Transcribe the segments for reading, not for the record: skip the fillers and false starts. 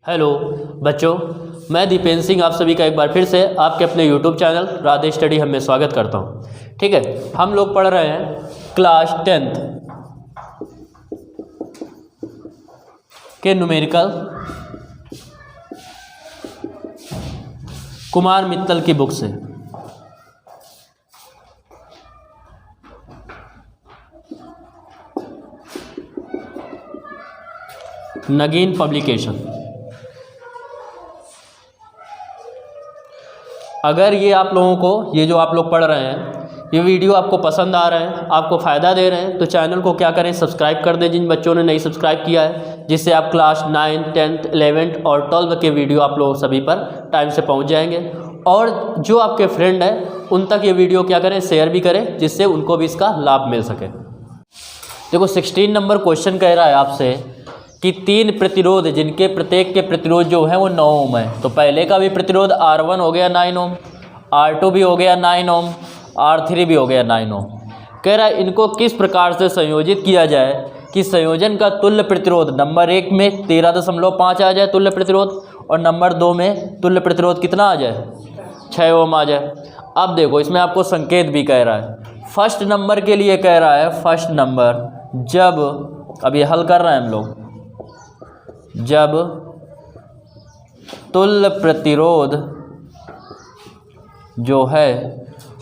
Hello बच्चों, मैं दीपेंद्र सिंह आप सभी का एक बार फिर से आपके अपने यूट्यूब चैनल राधे स्टडी हम में स्वागत करता हूं। ठीक है, हम लोग पढ़ रहे हैं क्लास 10th के न्यूमेरिकल कुमार मित्तल की बुक से। नगीन पब्लिकेशन। अगर ये आप लोगों को ये जो आप लोग पढ़ रहे हैं ये वीडियो आपको पसंद आ रहे हैं, आपको फ़ायदा दे रहे हैं, तो चैनल को क्या करें, सब्सक्राइब कर दें जिन बच्चों ने नहीं सब्सक्राइब किया है, जिससे आप क्लास 9, 10th, 11th और 12th के वीडियो आप लोग सभी पर टाइम से पहुंच जाएंगे। और जो आपके फ्रेंड हैं उन तक ये वीडियो क्या करें, शेयर भी करें, जिससे उनको भी इसका लाभ मिल सके। देखो 16 नंबर क्वेश्चन कह रहा है आपसे कि 3 प्रतिरोध जिनके प्रत्येक के प्रतिरोध जो है वो 9 ओम है। तो पहले का भी प्रतिरोध R1 हो गया 9 ओम, R2 भी हो गया 9 ओम, R3 भी हो गया 9 ओम। कह रहा है इनको किस प्रकार से संयोजित किया जाए कि संयोजन का तुल्य प्रतिरोध नंबर 1 में 13.5 आ जाए तुल्य प्रतिरोध, और नंबर 2 में तुल्य प्रतिरोध कितना आ जाए, 6 ओम आ जाए। अब देखो इसमें आपको संकेत भी कह रहा है। फर्स्ट नंबर के लिए कह रहा है, फर्स्ट नंबर जब, अब ये हल कर रहे हैं हम लोग, जब तुल्य प्रतिरोध जो है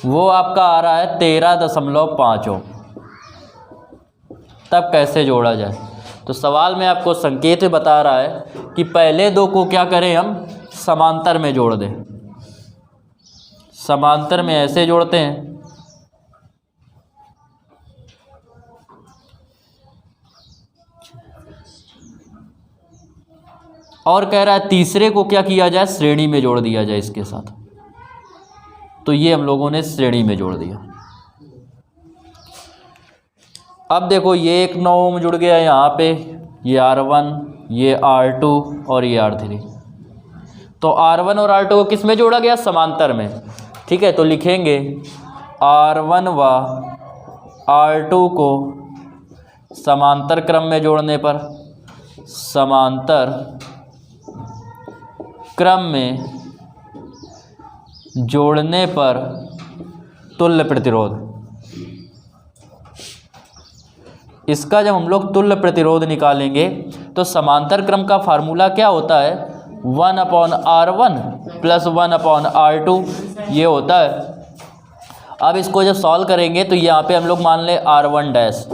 वो आपका आ रहा है 13.5 ओम, तब कैसे जोड़ा जाए। तो सवाल में आपको संकेत बता रहा है कि पहले दो को क्या करें, हम समांतर में जोड़ दें। समांतर में ऐसे जोड़ते हैं, और कह रहा है तीसरे को क्या किया जाए, श्रेणी में जोड़ दिया जाए इसके साथ। तो ये हम लोगों ने श्रेणी में जोड़ दिया। अब देखो ये एक 9 ओम जुड़ गया यहाँ पे, ये R1, ये R2 और ये R3। तो R1 और R2 को किस में जोड़ा गया, समांतर में। ठीक है, तो लिखेंगे R1 व R2 को समांतर क्रम में जोड़ने पर, समांतर क्रम में जोड़ने पर तुल्य प्रतिरोध। इसका जब हम लोग तुल्य प्रतिरोध निकालेंगे तो समांतर क्रम का फार्मूला क्या होता है, 1/R1 प्लस 1/R2 ये होता है। अब इसको जब सॉल्व करेंगे तो यहाँ पे हम लोग मान लें R1 डैश।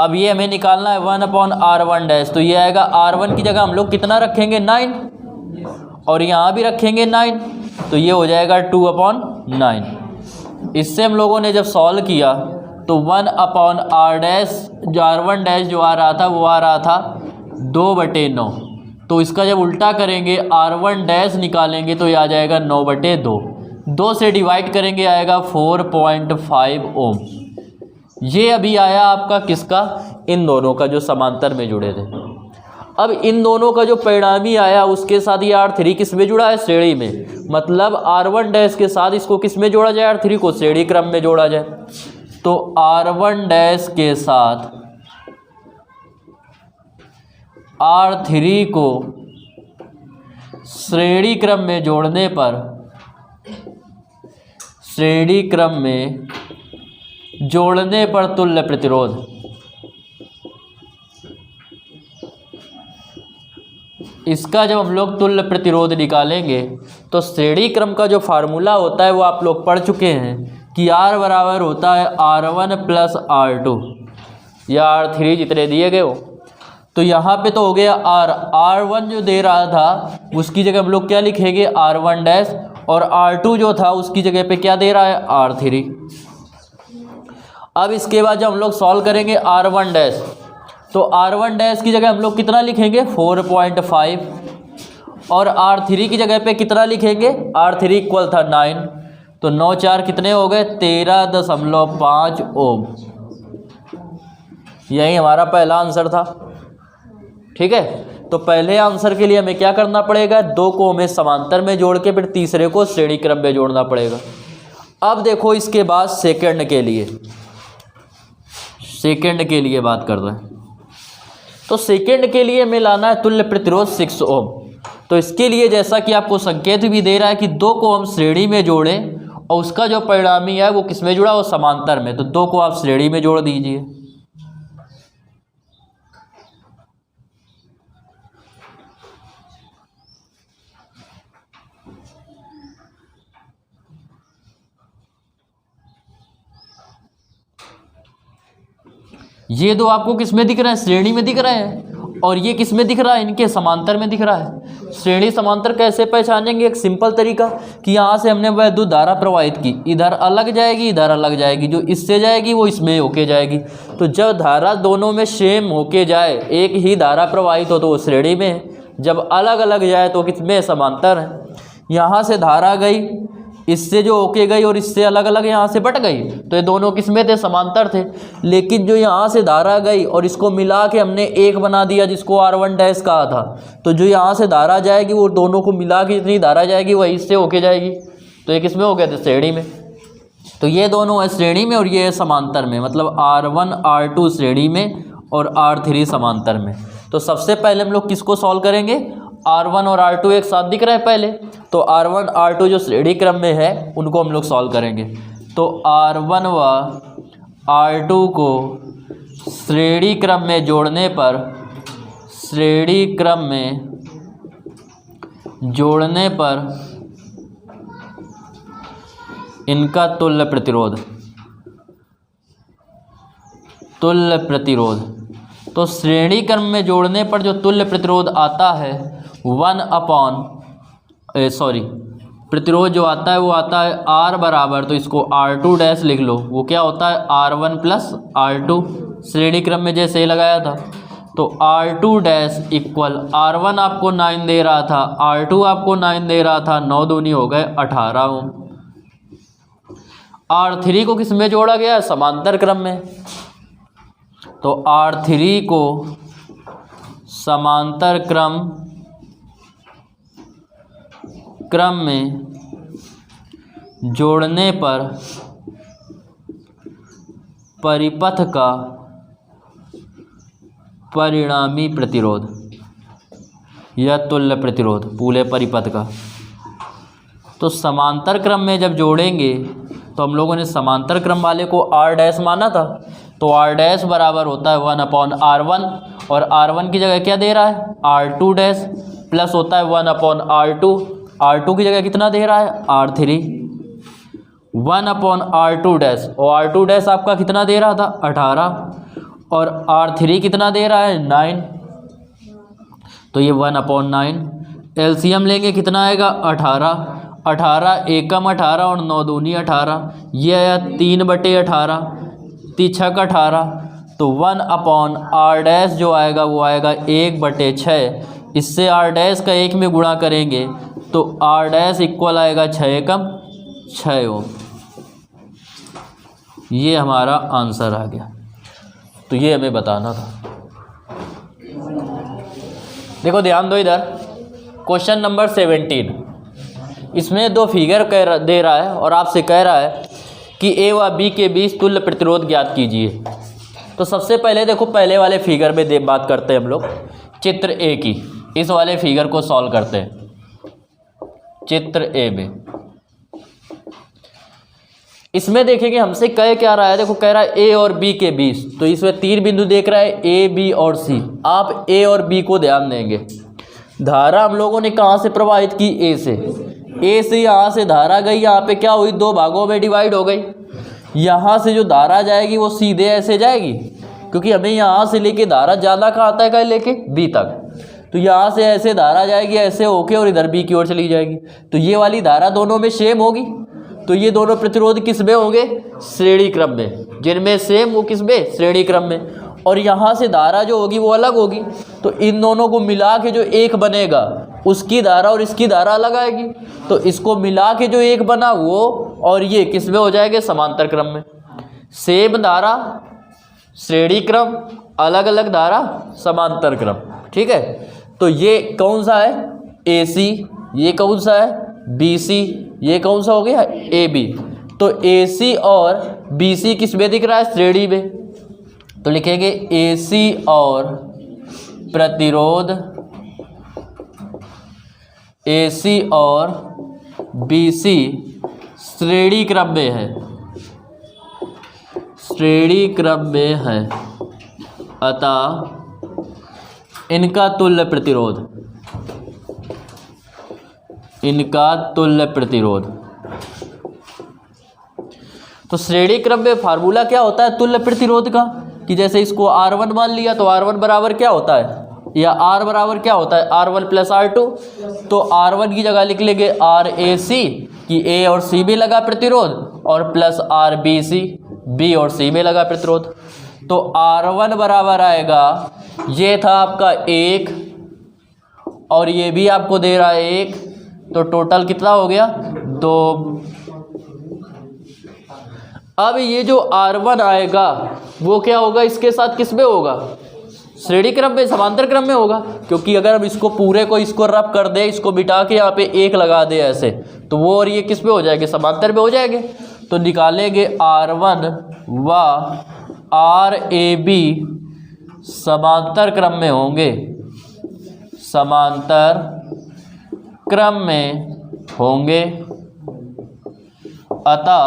अब ये हमें निकालना है 1/R1 डैश, तो ये आएगा R1 की जगह हम लोग कितना रखेंगे, 9, और यहाँ भी रखेंगे 9, तो ये हो जाएगा 2/9। इससे हम लोगों ने जब सॉल्व किया तो 1/R डैश, जो R1 डैश जो आ रहा था वो आ रहा था 2/9। तो इसका जब उल्टा करेंगे R1 डैश निकालेंगे तो ये आ जाएगा 9/2। 2 से डिवाइड करेंगे आएगा 4.5 ओम। ये अभी आया आपका किसका, इन दोनों का जो समांतर में जुड़े थे। अब इन दोनों का जो परिणामी आया उसके साथ ये R3 किस में जुड़ा है, श्रेणी में। मतलब R1 डैश के साथ इसको किस में जोड़ा जाए, R3 को श्रेणी क्रम में जोड़ा जाए। तो R1 डैश के साथ R3 को श्रेणी क्रम में जोड़ने पर, श्रेणी क्रम में जोड़ने पर तुल्य प्रतिरोध। इसका जब हम लोग तुल्य प्रतिरोध निकालेंगे तो श्रेणी क्रम का जो फार्मूला होता है वो आप लोग पढ़ चुके हैं कि R बराबर होता है R1 प्लस R2 या R3 जितने दिए गए हो। तो यहाँ पे तो हो गया R1 जो दे रहा था उसकी जगह हम लोग क्या लिखेंगे, R1 डैश, और R2 जो था उसकी जगह पे क्या दे रहा है, R3। अब इसके बाद जब हम लोग सॉल्व करेंगे R1 डैश, तो R1 डैश की जगह हम लोग कितना लिखेंगे, 4.5, और R3 की जगह पे कितना लिखेंगे, R3 इक्वल था 9। तो 9 4 कितने हो गए, 13.5 ओम। यही हमारा पहला आंसर था। ठीक है, तो पहले आंसर के लिए हमें क्या करना पड़ेगा, 2 को हमें समांतर में जोड़ के फिर तीसरे को श्रेणी क्रम में जोड़ना पड़ेगा। अब देखो इसके बाद सेकंड के लिए, सेकंड के लिए बात कर रहे हैं। तो सेकंड के लिए हमें लाना है तुल्य प्रतिरोध 6 ओम। तो इसके लिए जैसा कि आपको संकेत भी दे रहा है कि 2 को हम श्रेणी में जोड़ें और उसका जो परिणामी है वो किस में जुड़ा, वो समांतर में। तो 2 को आप श्रेणी में जोड़ दीजिए। ये 2 आपको किस में दिख रहा है, श्रेणी में दिख रहे हैं, और ये किस में दिख रहा है, इनके समांतर में दिख रहा है। श्रेणी समांतर कैसे पहचानेंगे, एक सिंपल तरीका कि यहाँ से हमने वैद्युत धारा प्रवाहित की, इधर अलग जाएगी इधर अलग जाएगी, जो इससे जाएगी वो इसमें होके जाएगी। तो जब धारा दोनों में सेम होके जाए, एक ही धारा प्रवाहित हो तो वो श्रेणी में है, जब अलग अलग जाए तो किसमें, समांतर है। यहाँ से धारा गई, इससे जो होके गई और इससे अलग अलग यहाँ से बट गई, तो ये दोनों किसमें थे, समांतर थे। लेकिन जो यहाँ से धारा गई और इसको मिला के हमने एक बना दिया जिसको R1 डैश कहा था, तो जो यहाँ से धारा जाएगी वो दोनों को मिला के जितनी धारा जाएगी वही इससे होके जाएगी। तो ये किसमें हो गए थे, श्रेणी में। तो ये दोनों है श्रेणी में और ये है समांतर में, मतलब R1 R2 श्रेणी में और R3 समांतर में। तो सबसे पहले हम लोग किसको सॉल्व करेंगे, R1 और R2 एक साथ दिख रहा है पहले, तो R1 R2 जो श्रेणी क्रम में है उनको हम लोग सॉल्व करेंगे। तो R1 व R2 को श्रेणी क्रम में जोड़ने पर, श्रेणी क्रम में जोड़ने पर इनका तुल्य प्रतिरोध, तुल्य प्रतिरोध, तो श्रेणी क्रम में जोड़ने पर जो तुल्य प्रतिरोध आता है प्रतिरोध जो आता है वो आता है R बराबर, तो इसको R2 डैश लिख लो, वो क्या होता है R1 प्लस R2, श्रेणी क्रम में जैसे लगाया था। तो R2 डैश इक्वल R1 आपको 9 दे रहा था, R2 आपको 9 दे रहा था, 9 दूनी हो गए 18 ओम। R3 को किस में जोड़ा गया है, समांतर क्रम में। तो R3 को समांतर क्रम में जोड़ने पर परिपथ का परिणामी प्रतिरोध या तुल्य प्रतिरोध पूरे परिपथ का। तो समांतर क्रम में जब जोड़ेंगे तो हम लोगों ने समांतर क्रम वाले को R डैश माना था, तो R डैश बराबर होता है 1/R1, और R1 की जगह क्या दे रहा है, R2 डैश, प्लस होता है 1/R2, R2 की जगह कितना दे रहा है, R3, 1/R2 डैश, और R2 डैश आपका कितना दे रहा था, 18, और R3 कितना दे रहा है, 9, तो ये 1/9। एलसीएम लेंगे कितना आएगा, 18, 18 एकम 18 और 9 दूनी 18, ये आया 3/18, 3 18, तो 1/R डैश जो आएगा वो आएगा 1/6। इससे R डैश का 1 में गुणा करेंगे तो R डैश इक्वल आएगा 6 एकम 6 ओम। ये हमारा आंसर आ गया। तो ये हमें बताना था। देखो ध्यान दो इधर, क्वेश्चन नंबर 17, इसमें 2 फिगर दे रहा है और आपसे कह रहा है कि A व B के बीच तुल्य प्रतिरोध ज्ञात कीजिए। तो सबसे पहले देखो पहले वाले फिगर में बात करते हैं हम लोग, चित्र A की। इस वाले फिगर को सॉल्व करते हैं। चित्र A में इसमें देखेंगे हमसे कह क्या रहा है, देखो कह रहा है A और B के बीच, तो इसमें 3 बिंदु देख रहा है A, B और C। आप A और B को ध्यान देंगे। धारा हम लोगों ने कहाँ से प्रवाहित की, A से यहाँ से धारा गई, यहाँ पे क्या हुई, 2 भागों में डिवाइड हो गई। यहाँ से जो धारा जाएगी वो सीधे ऐसे जाएगी, क्योंकि हमें यहाँ से लेके धारा ज़्यादा कहाँ आता है, कहीं लेके B तक, तो यहाँ से ऐसे धारा जाएगी ऐसे होके और इधर B की ओर चली जाएगी। तो ये वाली धारा दोनों में सेम होगी, तो ये दोनों प्रतिरोध किस में होंगे, श्रेणी क्रम में। जिनमें सेम वो किस में, श्रेणी क्रम में। और यहाँ से धारा जो होगी वो अलग होगी, तो इन दोनों को मिला के जो एक बनेगा उसकी धारा और इसकी धारा अलग आएगी, तो इसको मिला के जो एक बना वो और ये किस में हो जाएंगे, समांतर क्रम में। सेम धारा श्रेणी क्रम, अलग अलग धारा समांतर क्रम, ठीक है। तो ये कौन सा है, AC, ये कौन सा है, BC, ये कौन सा हो गया, AB। तो AC और BC किस में दिख रहा है, श्रेणी में। तो लिखेंगे AC और प्रतिरोध AC और BC श्रेणी क्रम में है, श्रेणी क्रम में है, अतः इनका तुल्य प्रतिरोध, इनका तुल्य प्रतिरोध। तो श्रेणी क्रम में फार्मूला क्या होता है तुल्य प्रतिरोध का, कि जैसे इसको R1 मान लिया तो R1 बराबर क्या होता है, या R बराबर क्या होता है R1 प्लस R2। तो R1 की जगह लिख लेंगे RAC कि A और C में लगा प्रतिरोध, और प्लस RBC B और C में लगा प्रतिरोध। तो R1 बराबर आएगा, ये था आपका 1 और ये भी आपको दे रहा है 1, तो टोटल कितना हो गया 2। अब ये जो R1 आएगा वो क्या होगा, इसके साथ किस में होगा, श्रेणी क्रम में, समांतर क्रम में होगा, क्योंकि अगर हम इसको पूरे को इसको रब कर दे, इसको बिठा के यहाँ पे 1 लगा दे ऐसे, तो वो और ये किस में हो जाएंगे, समांतर में हो जाएंगे। तो निकालेंगे R1 व RAB समांतर क्रम में होंगे, समांतर क्रम में होंगे, अतः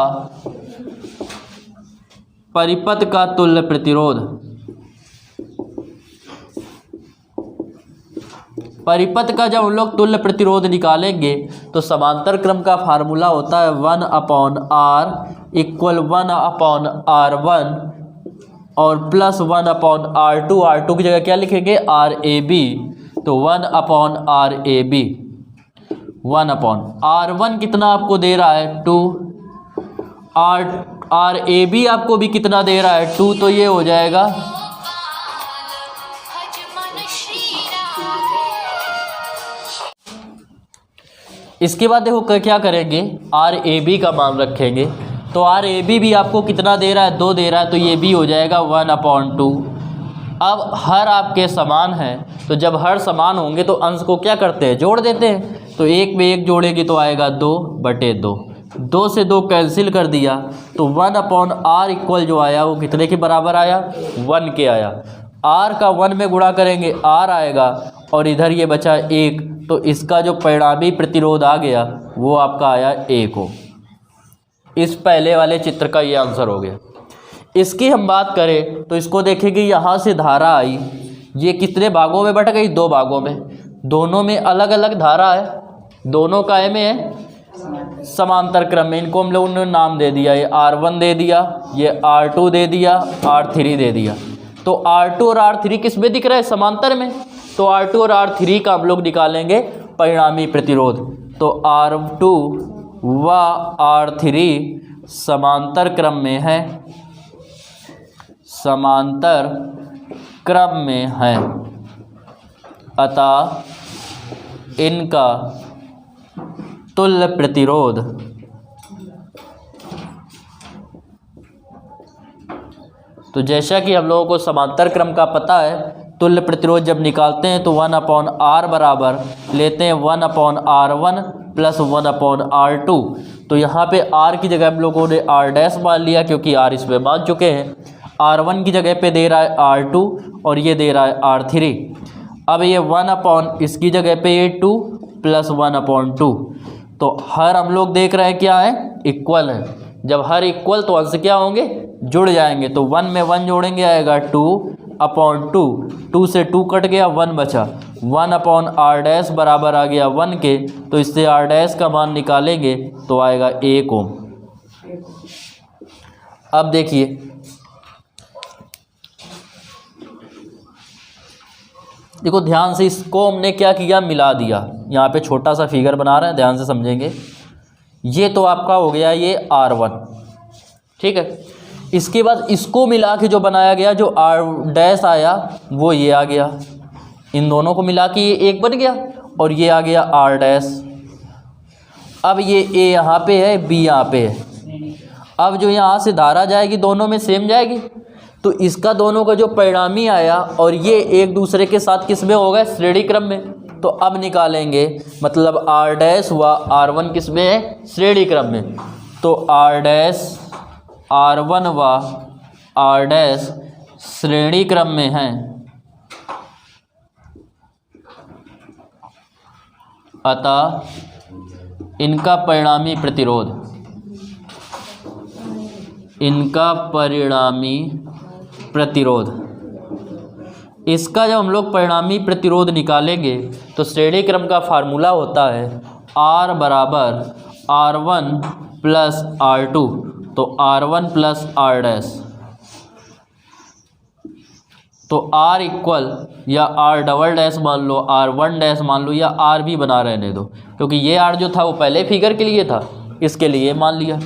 परिपथ का तुल्य प्रतिरोध, परिपथ का जब हम लोग तुल्य प्रतिरोध निकालेंगे तो समांतर क्रम का फार्मूला होता है 1/R इक्वल 1/R1 और प्लस 1/R2। R2 की जगह क्या लिखेंगे RAB, तो 1/RAB, 1/R1 कितना आपको दे रहा है 2, RAB आपको भी कितना दे रहा है 2, तो ये हो जाएगा इसके बाद देखो क्या करेंगे, RAB का मान रखेंगे, तो RAB भी आपको कितना दे रहा है 2 दे रहा है, तो ये भी हो जाएगा 1/2। अब हर आपके समान हैं, तो जब हर समान होंगे तो अंश को क्या करते हैं, जोड़ देते हैं। तो 1 में 1 जोड़ेंगे तो आएगा 2/2, 2 से 2 कैंसिल कर दिया, तो 1/R इक्वल जो आया वो कितने के बराबर आया, 1 के आया। R का 1 में गुणा करेंगे R आएगा, और इधर ये बचा 1, तो इसका जो परिणामी प्रतिरोध आ गया वो आपका आया 1 हो। इस पहले वाले चित्र का ये आंसर हो गया। इसकी हम बात करें तो इसको देखेंगे, यहाँ से धारा आई, ये कितने भागों में बट गई, 2 भागों में, दोनों में अलग अलग धारा है, दोनों काय में है समांतर क्रम में। इनको हम लोगों ने नाम दे दिया, ये R1 दे दिया, ये R2 दे दिया, R3 दे दिया। तो R2 और R3 किस में दिख रहा है, समांतर में। तो R2 और R3 का हम लोग निकालेंगे परिणामी प्रतिरोध। तो R2 व R3 समांतर क्रम में है, समांतर क्रम में है, अतः इनका तुल्य प्रतिरोध तो जैसा कि हम लोगों को समांतर क्रम का पता है, तुल्य प्रतिरोध जब निकालते हैं तो 1/R बराबर लेते हैं 1/R1 प्लस 1/R2। तो यहाँ पे R की जगह हम लोगों ने R डैश मान लिया, क्योंकि R इसमें मान चुके हैं। R1 की जगह पे दे रहा है R2 और ये दे रहा है R3। अब ये 1/ इसकी जगह पे ये 2 प्लस 1/2। तो हर हम लोग देख रहे हैं क्या है, इक्वल है। जब हर इक्वल तो अंश क्या होंगे, जुड़ जाएंगे। तो 1 में 1 जोड़ेंगे आएगा 2/2, 2 से 2 कट गया, 1 बचा, 1/R डैश बराबर आ गया 1 के। तो इससे R डैश का मान निकालेंगे तो आएगा 1 ओम। अब देखिए, देखो ध्यान से, इसको हमने क्या किया, मिला दिया। यहाँ पे छोटा सा फिगर बना रहे हैं, ध्यान से समझेंगे। ये तो आपका हो गया ये R1, ठीक है। इसके बाद इसको मिला के जो बनाया गया, जो R डैश आया वो ये आ गया। इन दोनों को मिला के ये 1 बन गया और ये आ गया R डैश। अब ये A यहाँ पे है, B यहाँ पे है। अब जो यहाँ से धारा जाएगी दोनों में सेम जाएगी, तो इसका दोनों का जो परिणामी आया और ये एक दूसरे के साथ किस में होगा, श्रेणी क्रम में। तो अब निकालेंगे, मतलब R डैश व R1 किस में है, श्रेणी क्रम में। तो R डैश R1 व R डैश श्रेणी क्रम में है, अतः इनका परिणामी प्रतिरोध, इसका जब हम लोग परिणामी प्रतिरोध निकालेंगे तो श्रेणी क्रम का फार्मूला होता है R बराबर R1 प्लस R2, तो R1 प्लस R डैश, तो R इक्वल या R डबल डैश मान लो, R1 डैश मान लो, या R भी बना रहने दो, क्योंकि ये R जो था वो पहले फिगर के लिए था, इसके लिए मान लिया।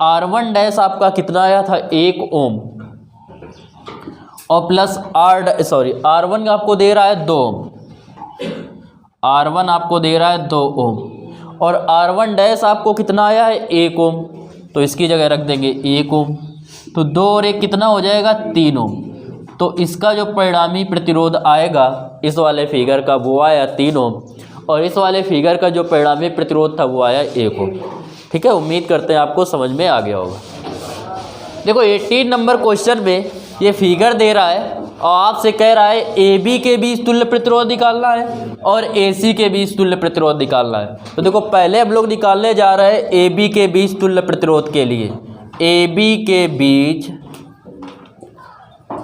R1 डैश आपका कितना आया था 1 ओम, और प्लस R1 आपको दे रहा है 2 ओम, R1 आपको दे रहा है 2 ओम, और R1 डैश आपको कितना आया है 1 ओम, तो इसकी जगह रख देंगे 1 ओम, तो 2 और 1 कितना हो जाएगा 3 ओम। तो इसका जो परिणामी प्रतिरोध आएगा इस वाले फिगर का वो आया 3 ओम, और इस वाले फिगर का जो परिणामी प्रतिरोध था वो आया 1 ओम। ठीक है, उम्मीद करते हैं आपको समझ में आ गया होगा। देखो 18 नंबर क्वेश्चन में ये फिगर दे रहा है और आपसे कह रहा है AB के बीच तुल्य प्रतिरोध निकालना है और AC के बीच तुल्य प्रतिरोध निकालना है। तो देखो पहले हम लोग निकालने जा रहे हैं AB के बीच तुल्य प्रतिरोध के लिए। AB के बीच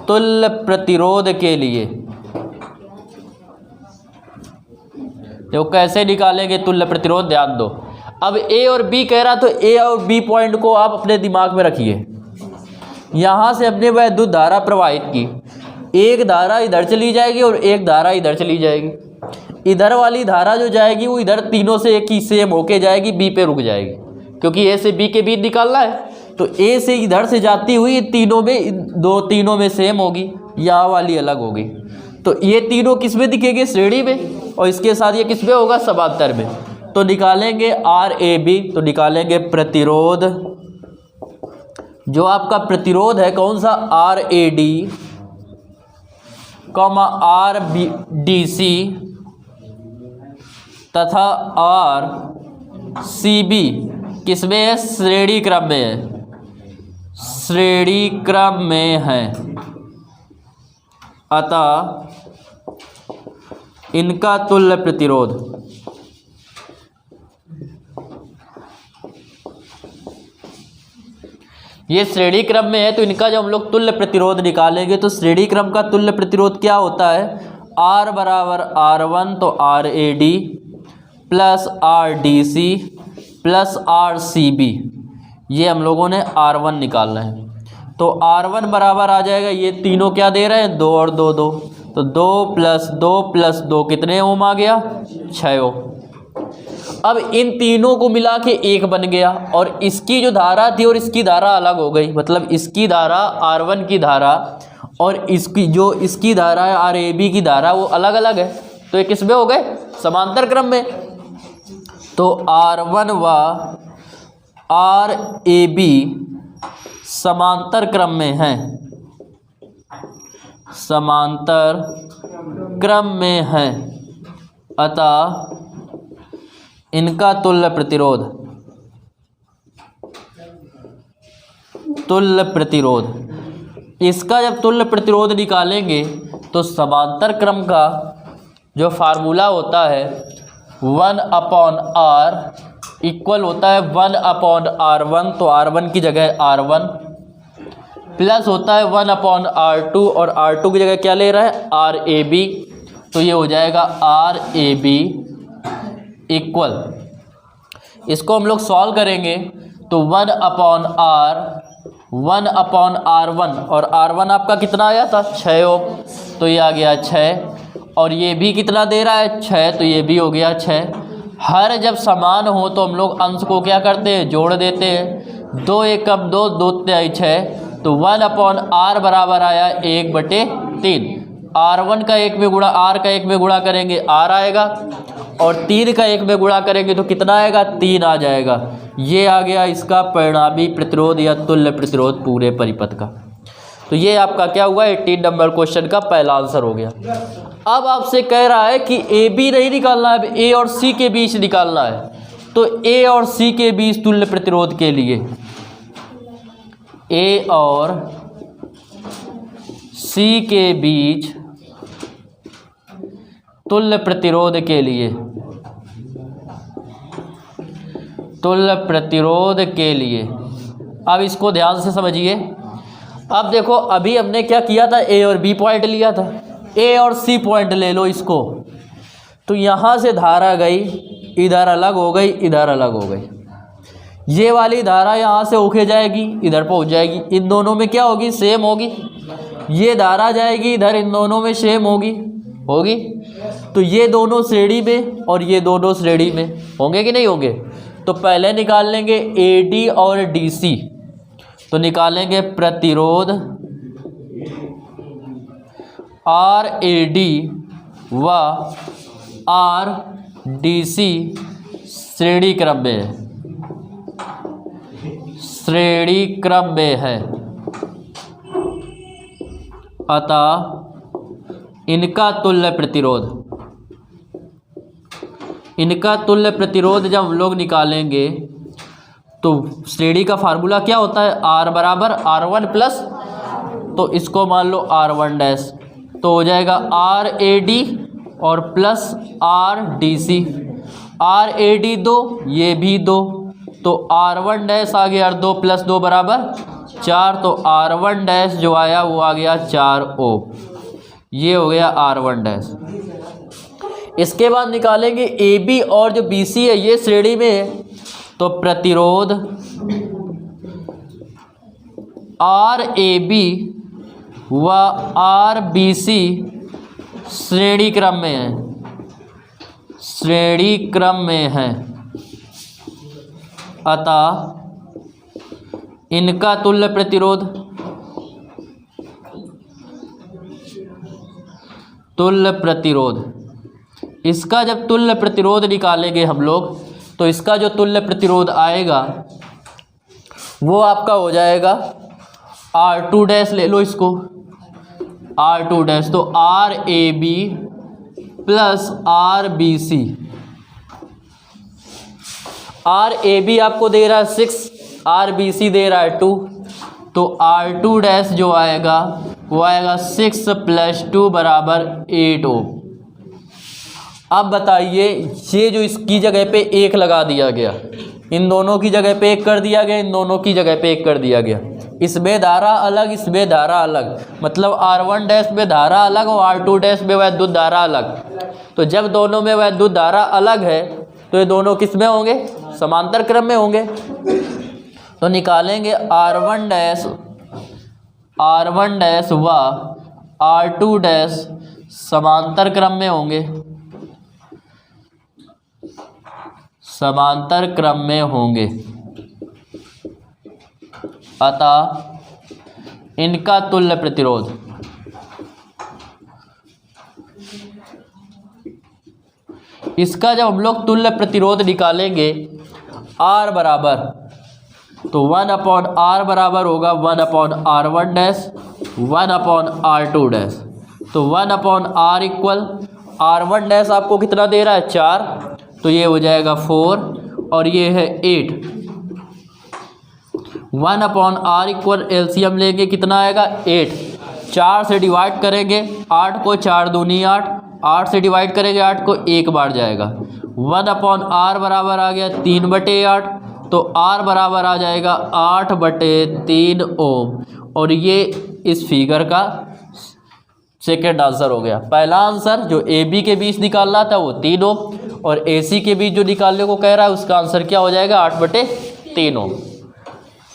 तुल्य प्रतिरोध के लिए देखो कैसे निकालेंगे तुल्य प्रतिरोध, ध्यान दो। अब A और B कह रहा, तो A और B पॉइंट को आप अपने दिमाग में रखिए। यहाँ से हमने वैद्युत धारा प्रवाहित की, एक धारा इधर चली जाएगी और एक धारा इधर चली जाएगी। इधर वाली धारा जो जाएगी वो इधर तीनों से एक ही सेम होके जाएगी, B पे रुक जाएगी, क्योंकि A से B के बीच निकालना है। तो A से इधर से जाती हुई तीनों में सेम होगी, यहाँ वाली अलग होगी। तो ये तीनों किस में दिखेंगे, श्रेणी में, और इसके साथ ये किस में होगा, समांतर में। तो निकालेंगे RAB, तो निकालेंगे प्रतिरोध, जो आपका प्रतिरोध है कौन सा RAD, RBDC तथा RCB किसमें है, श्रेणी क्रम में है, श्रेणी क्रम में है। अतः इनका तुल्य प्रतिरोध, ये श्रेणी क्रम में है, तो इनका जब हम लोग तुल्य प्रतिरोध निकालेंगे तो श्रेणी क्रम का तुल्य प्रतिरोध क्या होता है, R बराबर R1, तो RAD plus RDC plus RCB, ये हम लोगों ने R1 निकालना है। तो R1 बराबर आ जाएगा, ये तीनों क्या दे रहे हैं, 2 और 2 2, तो 2 प्लस 2 प्लस 2 कितने ओम आ गया, 6 ओम। अब इन तीनों को मिला के एक बन गया, और इसकी जो धारा थी और इसकी धारा अलग हो गई, मतलब इसकी धारा R1 की धारा और इसकी धारा है RAB की धारा, वो अलग अलग है। तो ये किस में हो गए, समांतर क्रम में। तो R1 व RAB समांतर क्रम में हैं, समांतर क्रम में हैं। अतः इनका तुल्य प्रतिरोध, इसका जब तुल्य प्रतिरोध निकालेंगे तो समांतर क्रम का जो फार्मूला होता है 1/R इक्वल होता है 1/R1, तो R1 की जगह R1 प्लस होता है 1/R2, और R2 की जगह क्या ले रहा है, RAB, तो ये हो जाएगा RAB इक्वल, इसको हम लोग सॉल्व करेंगे तो 1/R 1/R1, और R1 आपका कितना आया था 6 ओम, तो ये आ गया 6, और ये भी कितना दे रहा है 6, तो ये भी हो गया 6। हर जब समान हो तो हम लोग अंश को क्या करते हैं, जोड़ देते हैं, 2 एकम 2, 2 तिहाई 6, तो 1/R बराबर आया 1/3। R1 का 1 में गुणा, R का 1 में गुणा करेंगे R आएगा, और 3 का 1 में गुणा करेंगे तो कितना आएगा, 3 आ जाएगा। ये आ गया इसका परिणामी प्रतिरोध या तुल्य प्रतिरोध पूरे परिपथ का। तो ये आपका क्या हुआ, 18 नंबर क्वेश्चन का पहला आंसर हो गया। अब आपसे कह रहा है कि AB नहीं निकालना है, अब A और C के बीच निकालना है। तो A और C के बीच तुल्य प्रतिरोध के लिए, A और C के बीच तुल्य प्रतिरोध के लिए तुल्य प्रतिरोध के लिए। अब इसको ध्यान से समझिए। अब देखो अभी हमने क्या किया था, ए और बी पॉइंट लिया था, ए और सी पॉइंट ले लो इसको। तो यहाँ से धारा गई, इधर अलग हो गई, इधर अलग हो गई। ये वाली धारा यहाँ से होके जाएगी, इधर पहुँच जाएगी, इन दोनों में क्या होगी, सेम होगी। ये धारा जाएगी इधर, इन दोनों में सेम होगी। तो ये दोनों श्रेणी में और ये दोनों श्रेणी में होंगे कि नहीं होंगे। तो पहले निकाल लेंगे AD और DC। तो निकालेंगे प्रतिरोध RAD व RDC श्रेणी क्रम में है, श्रेणी क्रम में है। अतः इनका तुल्य प्रतिरोध जब हम लोग निकालेंगे तो श्रेणी का फार्मूला क्या होता है, R बराबर R1 प्लस, तो इसको मान लो R1 डैश, तो हो जाएगा RAD और प्लस RDC। RAD 2, ये भी 2, तो R1 डैश आ गया 2 प्लस 2 बराबर 4, तो R1 डैश जो आया वो आ गया 4 ओम। ये हो गया R1 डैश। इसके बाद निकालेंगे AB और जो BC है ये श्रेणी में है, तो प्रतिरोध RAB व RBC श्रेणी क्रम में है, श्रेणी क्रम में है। अतः इनका तुल्य प्रतिरोध, इसका जब तुल्य प्रतिरोध निकालेंगे हम लोग, तो इसका जो तुल्य प्रतिरोध आएगा वो आपका हो जाएगा R2 डैश, ले लो इसको R2 डैश, तो RAB प्लस RBC। RAB आपको दे रहा है 6, RBC दे रहा है 2, तो R2 डैश जो आएगा वो आएगा 6 प्लस 2 बराबर 8 ओम। अब बताइए, ये जो इसकी जगह पे 1 लगा दिया गया, इन दोनों की जगह पे 1 कर दिया गया, इन दोनों की जगह पे 1 कर दिया गया, इसमें धारा अलग, इसमें धारा अलग, मतलब R1 डैश में धारा अलग और R2 डैश में वैद्युत धारा अलग। तो जब दोनों में वैद्युत धारा अलग है तो ये दोनों किस में होंगे, समांतर क्रम में होंगे। तो निकालेंगे R1 डैश व R2 डैश समांतर क्रम में होंगे, समांतर क्रम में होंगे। अतः इनका तुल्य प्रतिरोध, इसका जब हम लोग तुल्य प्रतिरोध निकालेंगे R बराबर, तो 1/R बराबर होगा 1/R1 डैश 1/R2 डैश। तो 1/R इक्वल R1 डैश आपको कितना दे रहा है 4, तो ये हो जाएगा 4 और ये है 8। 1/R इक्वल एलसीएम लेंगे कितना आएगा 8, 4 से डिवाइड करेंगे 8 को, 4 दूनी 8, 8 से डिवाइड करेंगे 8 को, 1 बार जाएगा। 1/R बराबर आ गया 3/8, तो R बराबर आ जाएगा 8/3 ओम। और ये इस फिगर का सेकेंड आंसर हो गया। पहला आंसर जो AB के बीच निकालना था वो 3 ओम, और AC के बीच जो निकालने को कह रहा है उसका आंसर क्या हो जाएगा 8/3 ओम।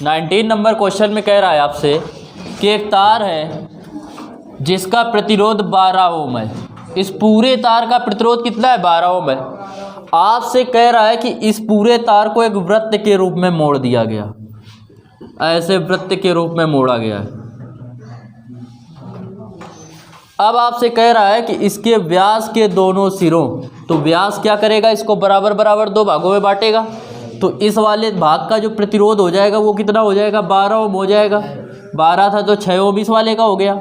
19 नंबर क्वेश्चन में कह रहा है आपसे कि एक तार है जिसका प्रतिरोध 12 ओम है, इस पूरे तार का प्रतिरोध कितना है 12 ओम है। आपसे कह रहा है कि इस पूरे तार को एक वृत्त के रूप में मोड़ दिया गया, ऐसे वृत्त के रूप में मोड़ा गया है। अब आपसे कह रहा है कि इसके व्यास के दोनों सिरों, तो व्यास क्या करेगा, इसको बराबर बराबर 2 भागों में बांटेगा, तो इस वाले भाग का जो प्रतिरोध हो जाएगा वो कितना हो जाएगा 12 ओम हो जाएगा। 12 था तो 6 ओम इस वाले का हो गया,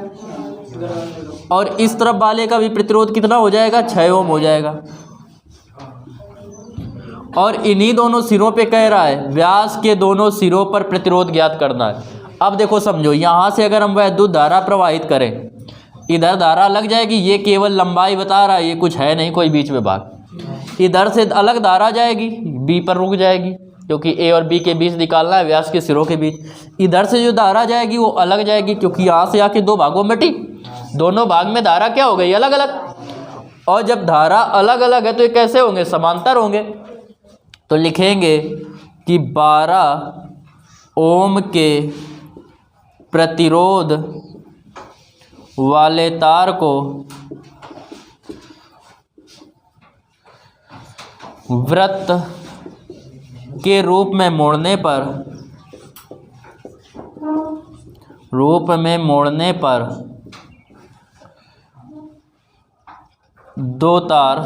और इस तरफ वाले का भी प्रतिरोध कितना हो जाएगा 6 ओम हो जाएगा। और इन्हीं दोनों सिरों पे कह रहा है व्यास के दोनों सिरों पर प्रतिरोध ज्ञात करना है। अब देखो समझो, यहाँ से अगर हम वैद्युत धारा प्रवाहित करें, इधर धारा लग जाएगी, ये केवल लंबाई बता रहा है, ये कुछ है नहीं कोई बीच में भाग। इधर से अलग धारा जाएगी, बी पर रुक जाएगी, क्योंकि ए और बी के बीच निकालना है, व्यास के सिरों के बीच। इधर से जो धारा जाएगी वो अलग जाएगी, क्योंकि यहाँ से आके दो भागों में बटी, दोनों भाग में धारा क्या हो गई, अलग अलग। और जब धारा अलग अलग है तो ये कैसे होंगे, समांतर होंगे। तो लिखेंगे कि 12 ओम के प्रतिरोध वाले तार को वृत्त के रूप में मोड़ने पर दो तार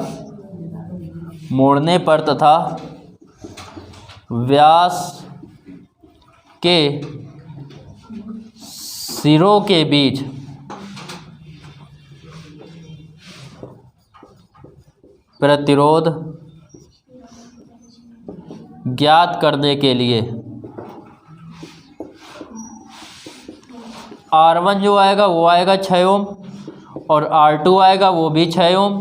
मोड़ने पर तथा व्यास के सिरों के बीच प्रतिरोध ज्ञात करने के लिए R1 जो आएगा वो आएगा 6 ओम और R2 आएगा वो भी 6 ओम,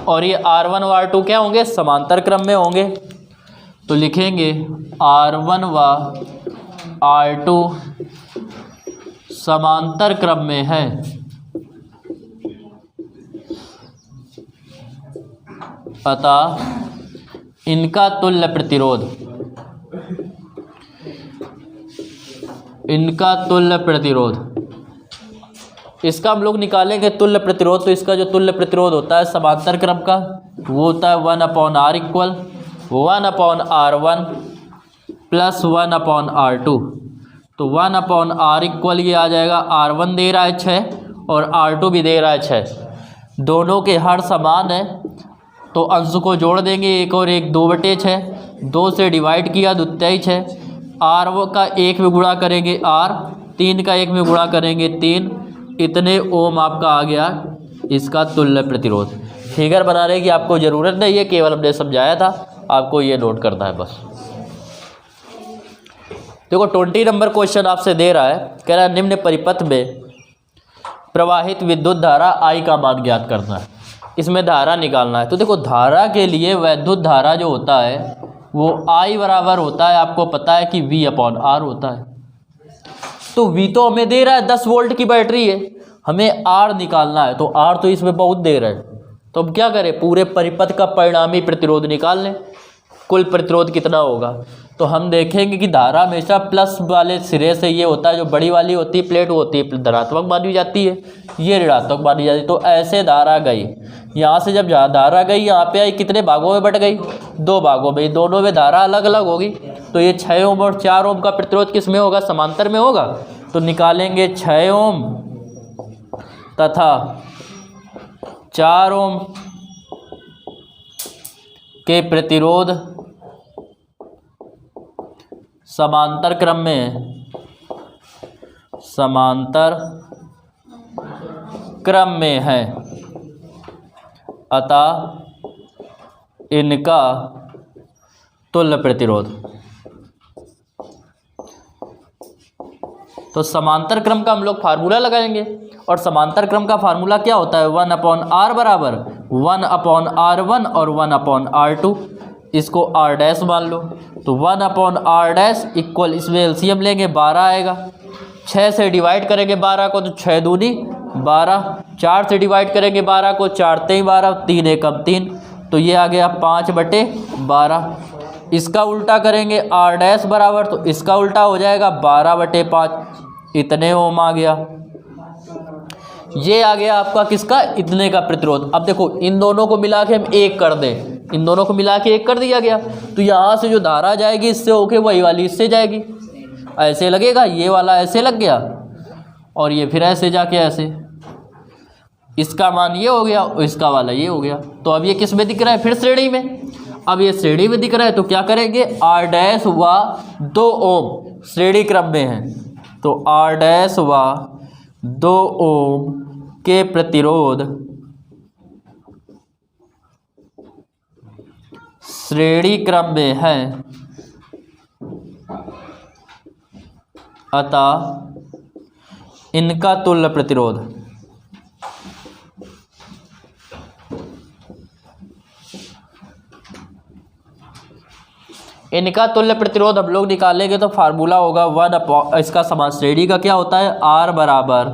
और ये R1 और R2 क्या होंगे, समांतर क्रम में होंगे। तो लिखेंगे R1 व R2 समांतर क्रम में है, अतः इनका तुल्य प्रतिरोध इसका हम लोग निकालेंगे तुल्य प्रतिरोध। तो इसका जो तुल्य प्रतिरोध होता है समांतर क्रम का वो होता है 1/r equal 1/r1 plus 1/r2। तो 1/r इक्वल ये आ जाएगा, R1 दे रहा है 6 और R2 भी दे रहा है 6, दोनों के हर समान है तो अंश को जोड़ देंगे, 1 और 1 2/6, 2 से डिवाइड किया द्वितीय 6, R का 1 में गुणा करेंगे R, 3 का 1 में गुणा करेंगे 3, इतने ओम आपका आ गया इसका तुल्य प्रतिरोध। फिगर बनाने की आपको ज़रूरत नहीं है, केवल हमने समझाया था, आपको ये नोट करना है बस। देखो 20 नंबर क्वेश्चन आपसे दे रहा है, कह रहा है निम्न परिपथ में प्रवाहित विद्युत धारा I का मान ज्ञात करना है, इसमें धारा निकालना है। तो देखो धारा के लिए वैद्युत धारा जो होता है वो I बराबर होता है, आपको पता है कि V/R होता है। तो V तो हमें दे रहा है 10 वोल्ट की बैटरी है, हमें R निकालना है, तो R तो इसमें बहुत दे रहा है, तो हम क्या करें, पूरे परिपथ का परिणामी प्रतिरोध निकाल लें, कुल प्रतिरोध कितना होगा। तो हम देखेंगे कि धारा हमेशा प्लस वाले सिरे से ये होता है, जो बड़ी वाली होती है प्लेट वो होती है धनात्मक मानी जाती है, ये ऋणात्मक मानी जाती है। तो ऐसे धारा गई, यहाँ से जब धारा गई यहाँ पे आई, कितने भागों में बट गई, 2 भागों में, दोनों में धारा अलग अलग होगी। तो ये 6 ओम और 4 ओम का प्रतिरोध किस में होगा, समांतर में होगा। तो निकालेंगे 6 ओम तथा 4 ओम के प्रतिरोध समांतर क्रम में है, अतः इनका तुल्य प्रतिरोध। तो समांतर क्रम का हम लोग फार्मूला लगाएंगे, और समांतर क्रम का फार्मूला क्या होता है, 1/r बराबर 1/r1 और 1/r2, इसको r डैश मान लो। तो 1/r डैश इक्वल, इसमें एलसीएम लेंगे 12 आएगा, 6 से डिवाइड करेंगे 12 को तो 6 दूनी 12, 4 से डिवाइड करेंगे 12 को 4 तेई 12, 3 एकम 3, तो ये आ गया 5/12। इसका उल्टा करेंगे r डैश बराबर, तो इसका उल्टा हो जाएगा 12/5, इतने ओम आ गया। ये आ गया आपका किसका, इतने का प्रतिरोध। अब देखो इन दोनों को मिला के हम 1 कर दें, इन दोनों को मिला के 1 कर दिया गया, तो यहाँ से जो धारा जाएगी इससे होके वही वाली इससे जाएगी, ऐसे लगेगा, ये वाला ऐसे लग गया और ये फिर ऐसे जाके ऐसे, इसका मान ये हो गया और इसका वाला ये हो गया। तो अब ये किस में दिख रहा है, फिर श्रेणी में। अब ये श्रेणी में दिख रहा है तो क्या करेंगे, R डैश व 2 ओम श्रेणी क्रम में है, तो R डैश व 2 ओम के प्रतिरोध श्रेणी क्रम में है, अतः इनका तुल्य प्रतिरोध इनका तुल्य प्रतिरोध हम लोग निकालेंगे तो फार्मूला होगा 1 इसका समान श्रेणी का क्या होता है, R बराबर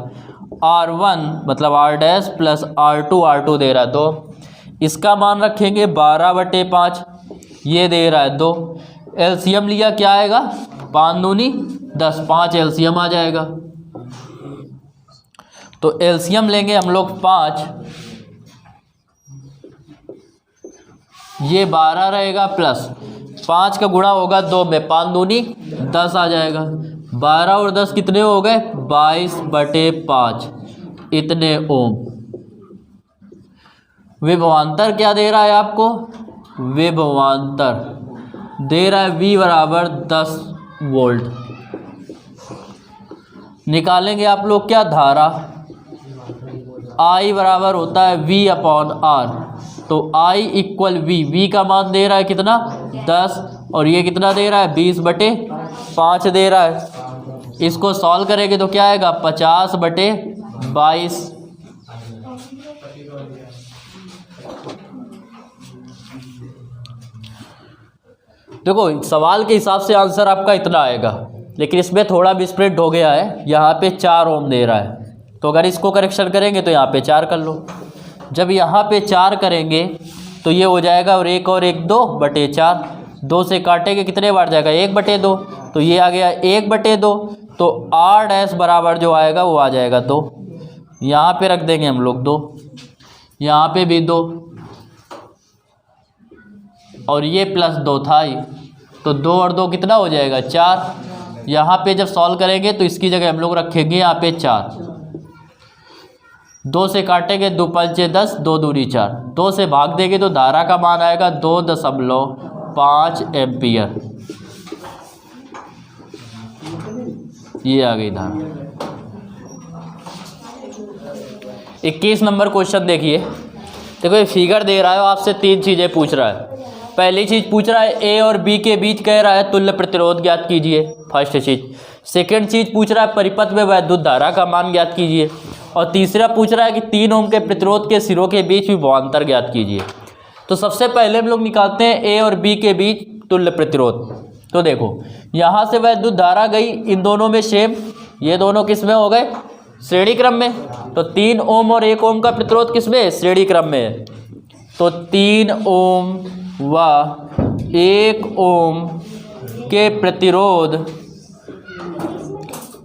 R1 मतलब R डैश प्लस R2 दे रहा है, तो इसका मान रखेंगे 12/5, ये दे रहा है 2। एलसीएम लिया क्या आएगा, 5 दूनी 10, 5 एलसीएम आ जाएगा। तो एलसीएम लेंगे हम लोग 5, ये 12 रहेगा प्लस 5 का गुणा होगा 2 में, 5 दूनी 10 आ जाएगा। 12 और 10 कितने हो गए, 22/5 इतने ओम। विभवांतर क्या दे रहा है आपको, विभवांतर दे रहा है V बराबर 10 वोल्ट। निकालेंगे आप लोग क्या, धारा I बराबर होता है V/R, तो I इक्वल V का मान दे रहा है कितना 10 और ये कितना दे रहा है 20/5 दे रहा है। इसको सॉल्व करेंगे तो क्या आएगा 50/22। देखो सवाल के हिसाब से आंसर आपका इतना आएगा, लेकिन इसमें थोड़ा मिसप्रिंट हो गया है, यहाँ पे 4 ओम दे रहा है, तो अगर इसको करेक्शन करेंगे तो यहाँ पे 4 कर लो। जब यहाँ पे 4 करेंगे तो ये हो जाएगा और 1 और 1 2/4, 2 से काटेंगे कितने बार जाएगा 1/2, तो ये आ गया 1/2, तो R डैश बराबर जो आएगा वो आ जाएगा 2। यहाँ पे रख देंगे हम लोग 2, यहाँ पे भी 2 और ये प्लस 2 था ही, तो 2 और 2 कितना हो जाएगा 4। यहाँ पे जब सॉल्व करेंगे तो इसकी जगह हम लोग रखेंगे यहाँ पे 4, 2 से काटेंगे 2 पंचे 10, 2 दूनी 4, 2 से भाग देंगे तो धारा का मान आएगा 2.5 एम्पियर। ये आ गई धारा। 21 नंबर क्वेश्चन देखिए। देखो ये फिगर दे रहा है, आपसे 3 चीज़ें पूछ रहा है। पहली चीज़ पूछ रहा है ए और बी के बीच कह रहा है तुल्य प्रतिरोध ज्ञात कीजिए, फर्स्ट चीज़। सेकंड चीज़ पूछ रहा है परिपथ में वैद्युत धारा का मान ज्ञात कीजिए, और तीसरा पूछ रहा है कि 3 ओम के प्रतिरोध के सिरों के बीच विभवांतर ज्ञात कीजिए। तो सबसे पहले हम लोग निकालते हैं ए और बी के बीच तुल्य प्रतिरोध। तो देखो यहाँ से वैद्युत धारा गई इन दोनों में सेम, ये दोनों किस में हो गए श्रेणी क्रम में, तो 3 ओम और 1 ओम का प्रतिरोध किस में है श्रेणी क्रम में है। तो 3 ओम व 1 ओम के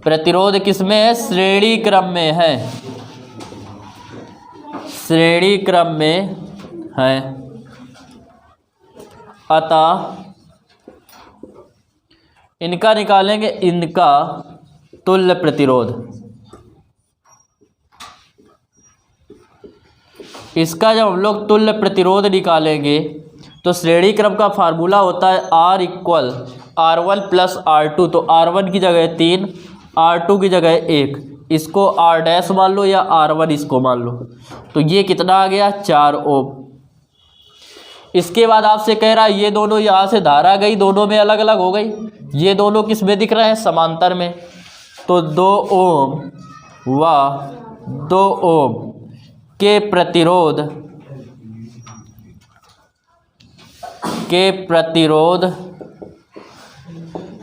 प्रतिरोध किसमें है श्रेणी क्रम में है, श्रेणी क्रम में है। अतः इनका निकालेंगे, इनका तुल्य प्रतिरोध। इसका जब हम लोग तुल्य प्रतिरोध निकालेंगे तो श्रेणी क्रम का फार्मूला होता है R equal R1 plus R2, तो R1 की जगह 3, R2 की जगह 1, इसको R डैश मान लो या R1 इसको मान लो, तो ये कितना आ गया 4 ओम। इसके बाद आपसे कह रहा है ये दोनों यहाँ से धारा गई, दोनों में अलग अलग हो गई, ये दोनों किस में दिख रहे हैं समांतर में, तो 2 ओम व 2 ओम के प्रतिरोध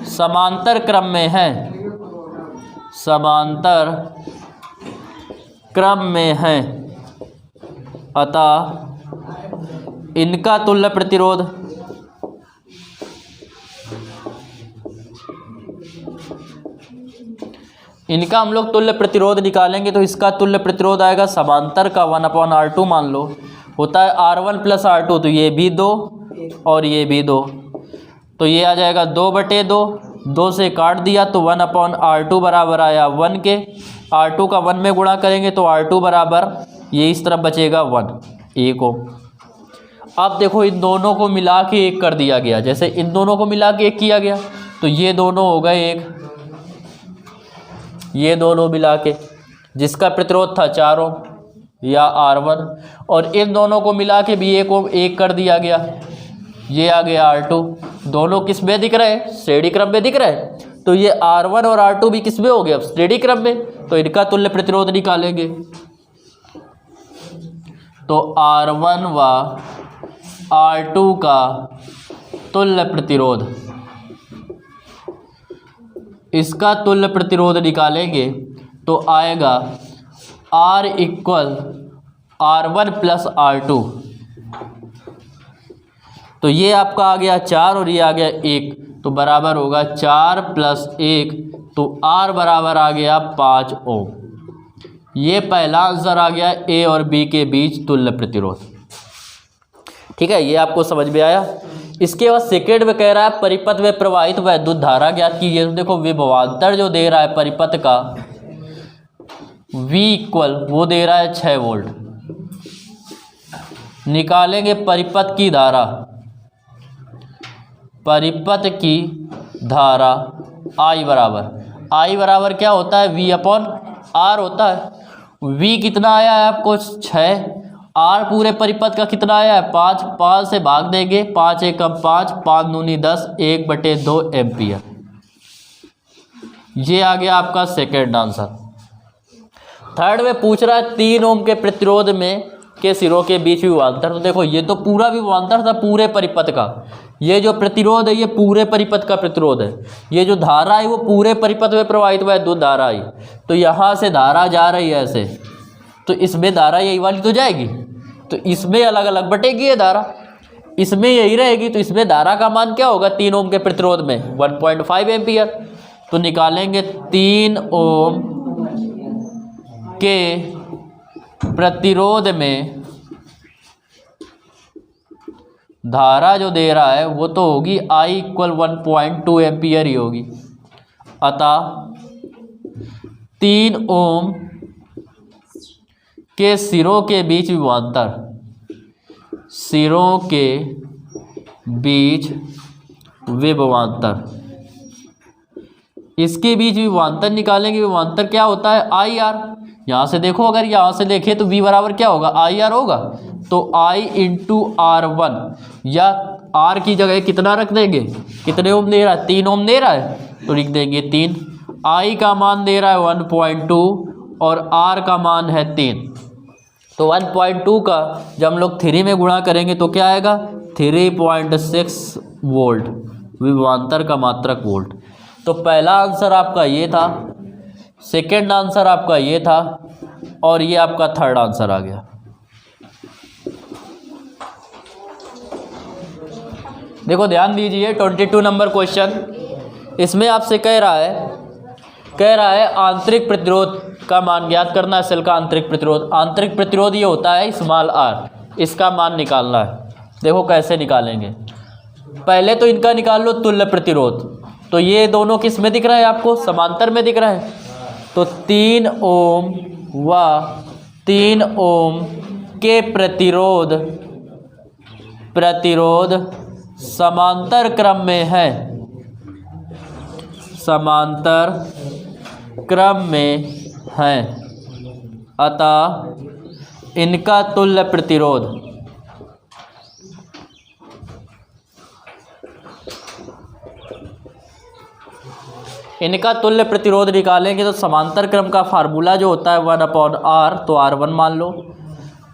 समांतर क्रम में है, समांतर क्रम में है। अतः इनका तुल्य प्रतिरोध इनका हम लोग तुल्य प्रतिरोध निकालेंगे तो इसका तुल्य प्रतिरोध आएगा समांतर का 1/R2 मान लो, होता है R1 प्लस R2, तो ये भी 2 और ये भी 2, तो ये आ जाएगा 2/2, 2 से काट दिया तो 1/R2 बराबर आया 1 के, R2 का 1 में गुणा करेंगे तो R2 बराबर ये इस तरफ बचेगा 1 ओम। अब देखो इन दोनों को मिला के 1 कर दिया गया, जैसे इन दोनों को मिला के 1 किया गया तो ये दोनों हो गए 1, ये दोनों मिला के जिसका प्रतिरोध था 4 ओम या R1, और इन दोनों को मिला के भी 1 ओम 1 कर दिया गया, ये आ गया R2। दोनों किस में दिख रहे हैं श्रेणी क्रम में दिख रहे हैं, तो ये R1 और R2 भी किस में हो गया श्रेणी क्रम में, तो इनका तुल्य प्रतिरोध निकालेंगे। तो R1 व R2 का तुल्य प्रतिरोध, इसका तुल्य प्रतिरोध निकालेंगे तो आएगा R equal R1 plus R2। तो ये आपका आ गया 4 और ये आ गया 1, तो बराबर होगा 4 प्लस 1, तो R बराबर आ गया 5 ओम। ये पहला आंसर आ गया A और B के बीच तुल्य प्रतिरोध। ठीक है, ये आपको समझ में आया। इसके बाद सेकेंड में कह रहा है परिपथ में प्रवाहित वैद्युत धारा ज्ञात कीजिए। तो देखो विभवांतर जो दे रहा है परिपथ का V इक्वल वो दे रहा है 6 वोल्ट। निकालेंगे परिपथ की धारा, परिपथ की धारा I बराबर क्या होता है, V अपॉन R होता है। V कितना आया है आपको 6, R पूरे परिपथ का कितना आया है 5, 5 से भाग देंगे, 5 एकम 5, 5 दूनी 10, 1/2 एम्पियर। ये आ गया आपका सेकेंड आंसर। थर्ड में पूछ रहा है 3 ओम के प्रतिरोध में के सिरों के बीच विभवांतर। तो देखो ये तो पूरा विभवांतर था पूरे परिपथ का, ये जो प्रतिरोध है ये पूरे परिपथ का प्रतिरोध है, ये जो धारा है वो पूरे परिपथ में प्रवाहित वैद्युत धारा है। तो यहाँ से धारा जा रही है ऐसे, तो इसमें धारा यही वाली तो जाएगी, तो इसमें अलग अलग बटेगी ये धारा, इसमें यही रहेगी। तो इसमें धारा का मान क्या होगा 3 ओम के प्रतिरोध में 1.5 एम्पियर। तो निकालेंगे 3 ओम के प्रतिरोध में धारा जो दे रहा है वो तो होगी I इक्वल 1.2 एम्पियर ही होगी। अतः 3 ओम के सिरों के बीच विभवांतर, सिरों के बीच विभवांतर, इसके बीच विभवांतर निकालेंगे। विभवांतर क्या होता है IR। यहाँ से देखो, अगर यहाँ से देखें तो V बराबर क्या होगा IR होगा। तो I इंटू R1, या R की जगह कितना रख देंगे, कितने ओम दे रहा है 3 ओम दे रहा है, तो लिख देंगे 3। I का मान दे रहा है 1.2 और R का मान है 3। तो 1.2 का जब हम लोग 3 में गुणा करेंगे तो क्या आएगा 3.6 वोल्ट, विभवांतर का मात्रक वोल्ट। तो पहला आंसर आपका ये था, सेकेंड आंसर आपका ये था, और ये आपका थर्ड आंसर आ गया। देखो ध्यान दीजिए 22 नंबर क्वेश्चन, इसमें आपसे कह रहा है आंतरिक प्रतिरोध का मान ज्ञात करना है। सेल का आंतरिक प्रतिरोध, आंतरिक प्रतिरोध ये होता है स्मॉल r, इसका मान निकालना है। देखो कैसे निकालेंगे, पहले तो इनका निकाल लो तुल्य प्रतिरोध। तो ये दोनों किस में दिख रहा है आपको, समांतर में दिख रहा है। तो 3 ओम व 3 ओम के प्रतिरोध समांतर क्रम में है, समांतर क्रम में है। अतः इनका तुल्य प्रतिरोध, इनका तुल्य प्रतिरोध निकालेंगे तो समांतर क्रम का फार्मूला जो होता है 1/r, तो r1 मान लो,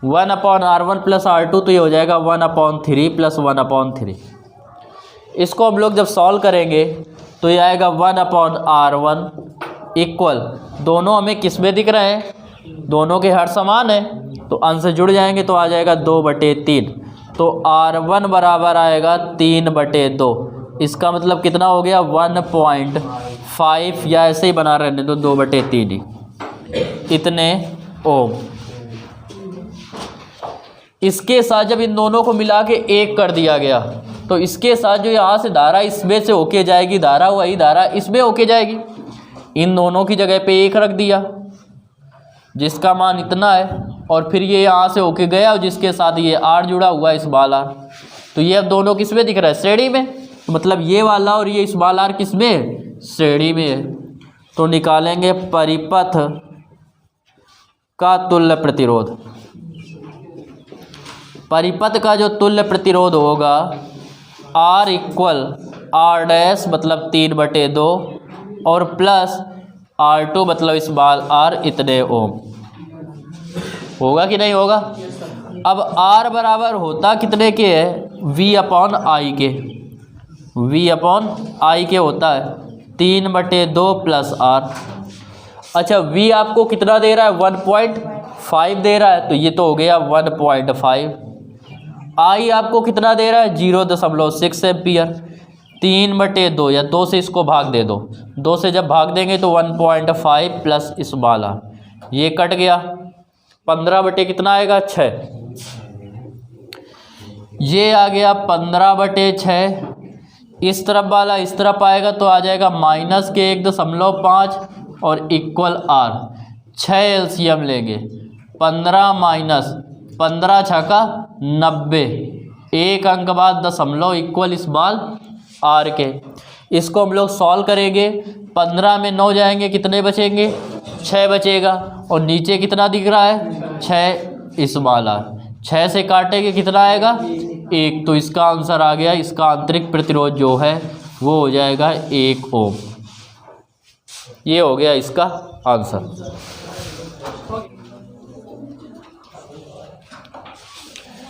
1/r1 प्लस r2, तो ये हो जाएगा 1/3 प्लस 1/3। इसको हम लोग जब सॉल्व करेंगे तो ये आएगा 1/r1 इक्वल, दोनों हमें किस में दिख रहे हैं, दोनों के हर समान है, तो अंश जुड़ जाएंगे तो आ जाएगा 2/3। तो r1 बराबर आएगा 3/2। इसका मतलब कितना हो गया 1.5, या ऐसे ही बना रहने तो 2/3 ही, इतने ओम। इसके साथ जब इन दोनों को मिला के 1 कर दिया गया तो इसके साथ जो यहाँ से धारा इसमें से होके जाएगी, धारा वही धारा इसमें होके जाएगी। इन दोनों की जगह पे 1 रख दिया जिसका मान इतना है, और फिर ये यहाँ से होके गया और जिसके साथ ये r जुड़ा हुआ है स्मॉल r। तो ये अब दोनों किस में दिख रहा है, श्रेणी में। तो मतलब ये वाला और ये स्मॉल r किस में है, श्रेणी में है। तो निकालेंगे परिपथ का तुल्य प्रतिरोध। परिपथ का जो तुल्य प्रतिरोध होगा R इक्वल R डैश मतलब 3/2 और प्लस R2 मतलब स्मॉल r इतने ओम। होगा कि नहीं होगा। अब R बराबर होता कितने के है, V/I के। वी अपॉन आई के होता है 3/2 प्लस आर। अच्छा वी आपको कितना दे रहा है 1.5 दे रहा है, तो ये तो हो गया 1.5। आई आपको कितना दे रहा है 0.6 एम्पियर। 3/2 या 2 से इसको भाग दे दो, 2 से जब भाग देंगे तो 1.5 प्लस स्मॉल आर, ये कट गया 15 कितना आएगा 6। ये आ गया 15/6। इस तरफ वाला इस तरफ आएगा तो आ जाएगा -1.5 और इक्वल आर। 6 एलसीएम लेंगे, 15 माइनस 15 छका 90, एक अंक बाद दशमलव इक्वल स्मॉल आर के। इसको हम लोग सॉल्व करेंगे, 15 में 9 जाएंगे, कितने बचेंगे 6 बचेगा, और नीचे कितना दिख रहा है 6 स्मॉल आर। 6 से काटेंगे कितना आएगा 1, तो इसका आंसर आ गया, इसका आंतरिक प्रतिरोध जो है वो हो जाएगा 1 ओम। ये हो गया इसका आंसर।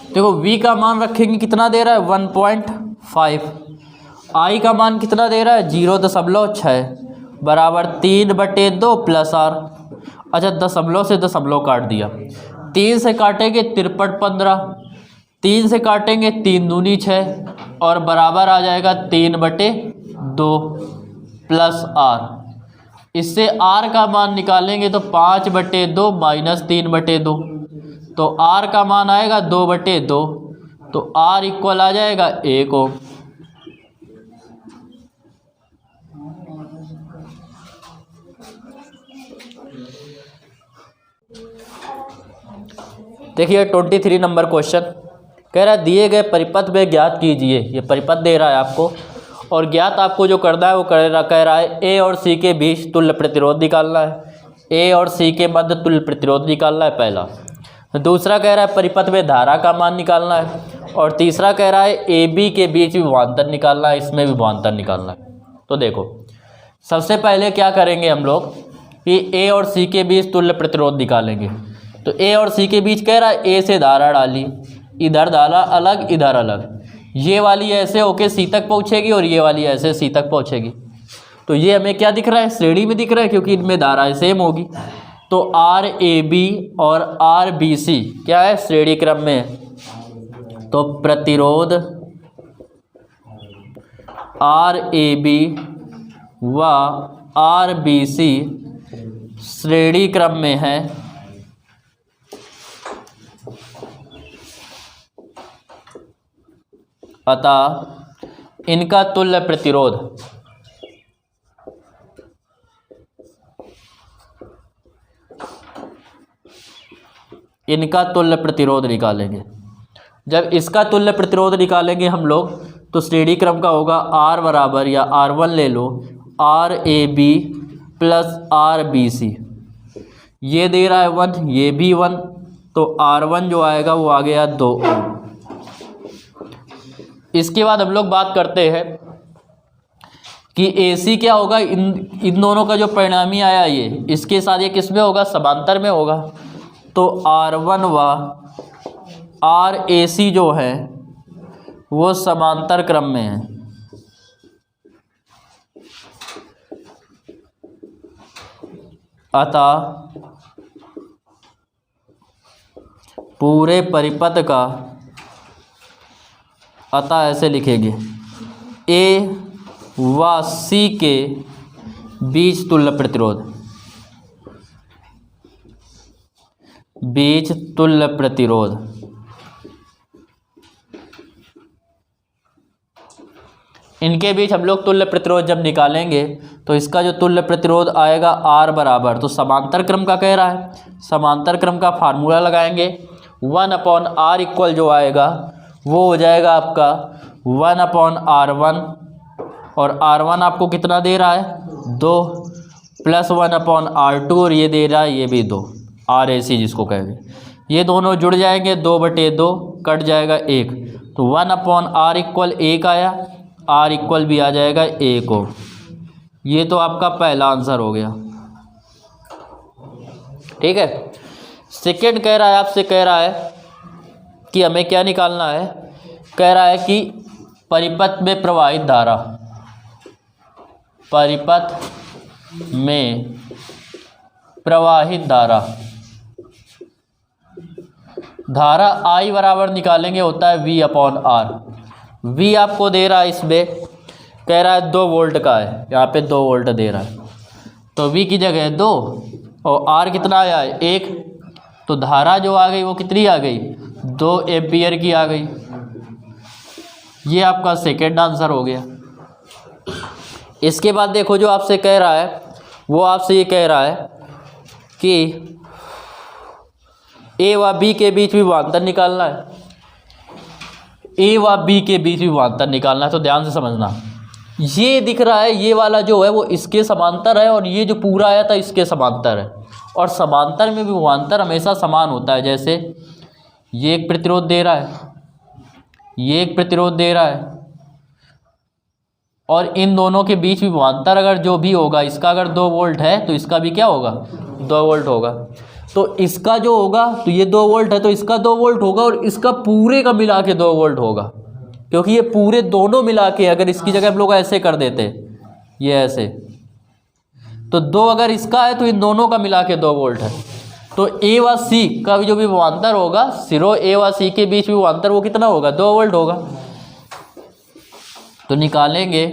देखो V का मान रखेंगे कितना दे रहा है 1.5, I का मान कितना दे रहा है 0.6 बराबर 3/2 प्लस आर। अच्छा दशमलव से दशमलव काट दिया, 3 से काटेंगे 53 15, 3 से काटेंगे 3 दूनी 6 और बराबर आ जाएगा 3/2 प्लस आर। इससे आर का मान निकालेंगे तो 5/2 माइनस 3/2, तो आर का मान आएगा 2/2, तो आर इक्वल आ जाएगा 1 ओम। देखिए 23 नंबर क्वेश्चन कह रहा है दिए गए परिपथ में ज्ञात कीजिए। ये परिपथ दे रहा है आपको और ज्ञात आपको जो करना है वो कह रहा है ए और सी के बीच तुल्य प्रतिरोध निकालना है, ए और सी के मध्य तुल्य प्रतिरोध निकालना है पहला। दूसरा कह रहा है परिपथ में धारा का मान निकालना है, और तीसरा कह रहा है ए बी के बीच विभवांतर निकालना है, इसमें विभवांतर निकालना है। तो देखो सबसे पहले क्या करेंगे हम लोग कि ए और सी के बीच तुल्य प्रतिरोध निकालेंगे। तो ए और सी के बीच कह रहा है ए से धारा डाली, इधर धारा अलग इधर अलग, ये वाली ऐसे होके सी तक पहुँचेगी और ये वाली ऐसे सी तक पहुँचेगी। तो ये हमें क्या दिख रहा है श्रेणी में दिख रहा है, क्योंकि इनमें धाराएं सेम होगी। तो आर ए बी और आर बी सी क्या है श्रेणी क्रम में है। तो प्रतिरोध आर ए बी व आर बी सी श्रेणी क्रम में है, अतः इनका तुल्य प्रतिरोध निकालेंगे। जब इसका तुल्य प्रतिरोध निकालेंगे हम लोग तो श्रेणी क्रम का होगा आर बराबर, या R1 ले लो, R A B plus R B C. ये दे रहा है 1, ये भी 1, तो R1 जो आएगा वो आ गया 2 ओम। इसके बाद हम लोग बात करते हैं कि AC क्या होगा, इन दोनों का जो परिणामी आया ये इसके साथ ये किस में होगा समांतर में होगा। तो R1 व RAC जो है वो समांतर क्रम में है, अतः पूरे परिपथ का, अतः ऐसे लिखेंगे ए व सी के बीच तुल्य प्रतिरोध, इनके बीच हम लोग तुल्य प्रतिरोध जब निकालेंगे तो इसका जो तुल्य प्रतिरोध आएगा R बराबर, तो समांतर क्रम का कह रहा है, समांतर क्रम का फार्मूला लगाएंगे 1/R इक्वल जो आएगा वो हो जाएगा आपका 1/R1, और R1 आपको कितना दे रहा है 2, प्लस 1/R2, और ये दे रहा है ये भी 2, RAC जिसको कहेंगे। ये दोनों जुड़ जाएंगे, 2/2 कट जाएगा 1, तो 1/R इक्वल 1 आया, R इक्वल भी आ जाएगा 1 ओम। ये तो आपका पहला आंसर हो गया, ठीक है। सेकेंड कह रहा है आपसे, कह रहा है कि हमें क्या निकालना है, कह रहा है कि परिपथ में प्रवाहित धारा, परिपथ में प्रवाहित धारा, धारा I बराबर निकालेंगे होता है V अपॉन R। V आपको दे रहा है, इसमें कह रहा है 2 वोल्ट का है, यहाँ पे 2 वोल्ट दे रहा है, तो V की जगह 2 और R कितना आया है 1, तो धारा जो आ गई वो कितनी आ गई 2 एम्पियर की आ गई। ये आपका सेकेंड आंसर हो गया। इसके बाद देखो जो आपसे कह रहा है वो आपसे ये कह रहा है कि ए व बी के बीच विभवांतर निकालना है, ए व बी के बीच विभवांतर निकालना है। तो ध्यान से समझना, ये दिख रहा है ये वाला जो है वो इसके समांतर है और ये जो पूरा आया था इसके समांतर है, और समांतर में विभवांतर हमेशा समान होता है। जैसे ये एक प्रतिरोध दे रहा है, ये एक प्रतिरोध दे रहा है, और इन दोनों के बीच विभवांतर अगर जो भी होगा, इसका अगर 2 वोल्ट है तो इसका भी क्या होगा 2 वोल्ट होगा। तो इसका जो होगा तो ये 2 वोल्ट है तो इसका 2 वोल्ट होगा, और इसका पूरे का मिला के 2 वोल्ट होगा, क्योंकि ये पूरे दोनों मिला के, अगर इसकी जगह हम लोग ऐसे कर देते ये ऐसे, तो 2 अगर इसका है तो इन दोनों का मिला के 2 वोल्ट है। तो ए व सी का जो भी विभवांतर होगा, सिरों ए व सी के बीच विभवांतर वो कितना होगा 2 वोल्ट होगा। तो निकालेंगे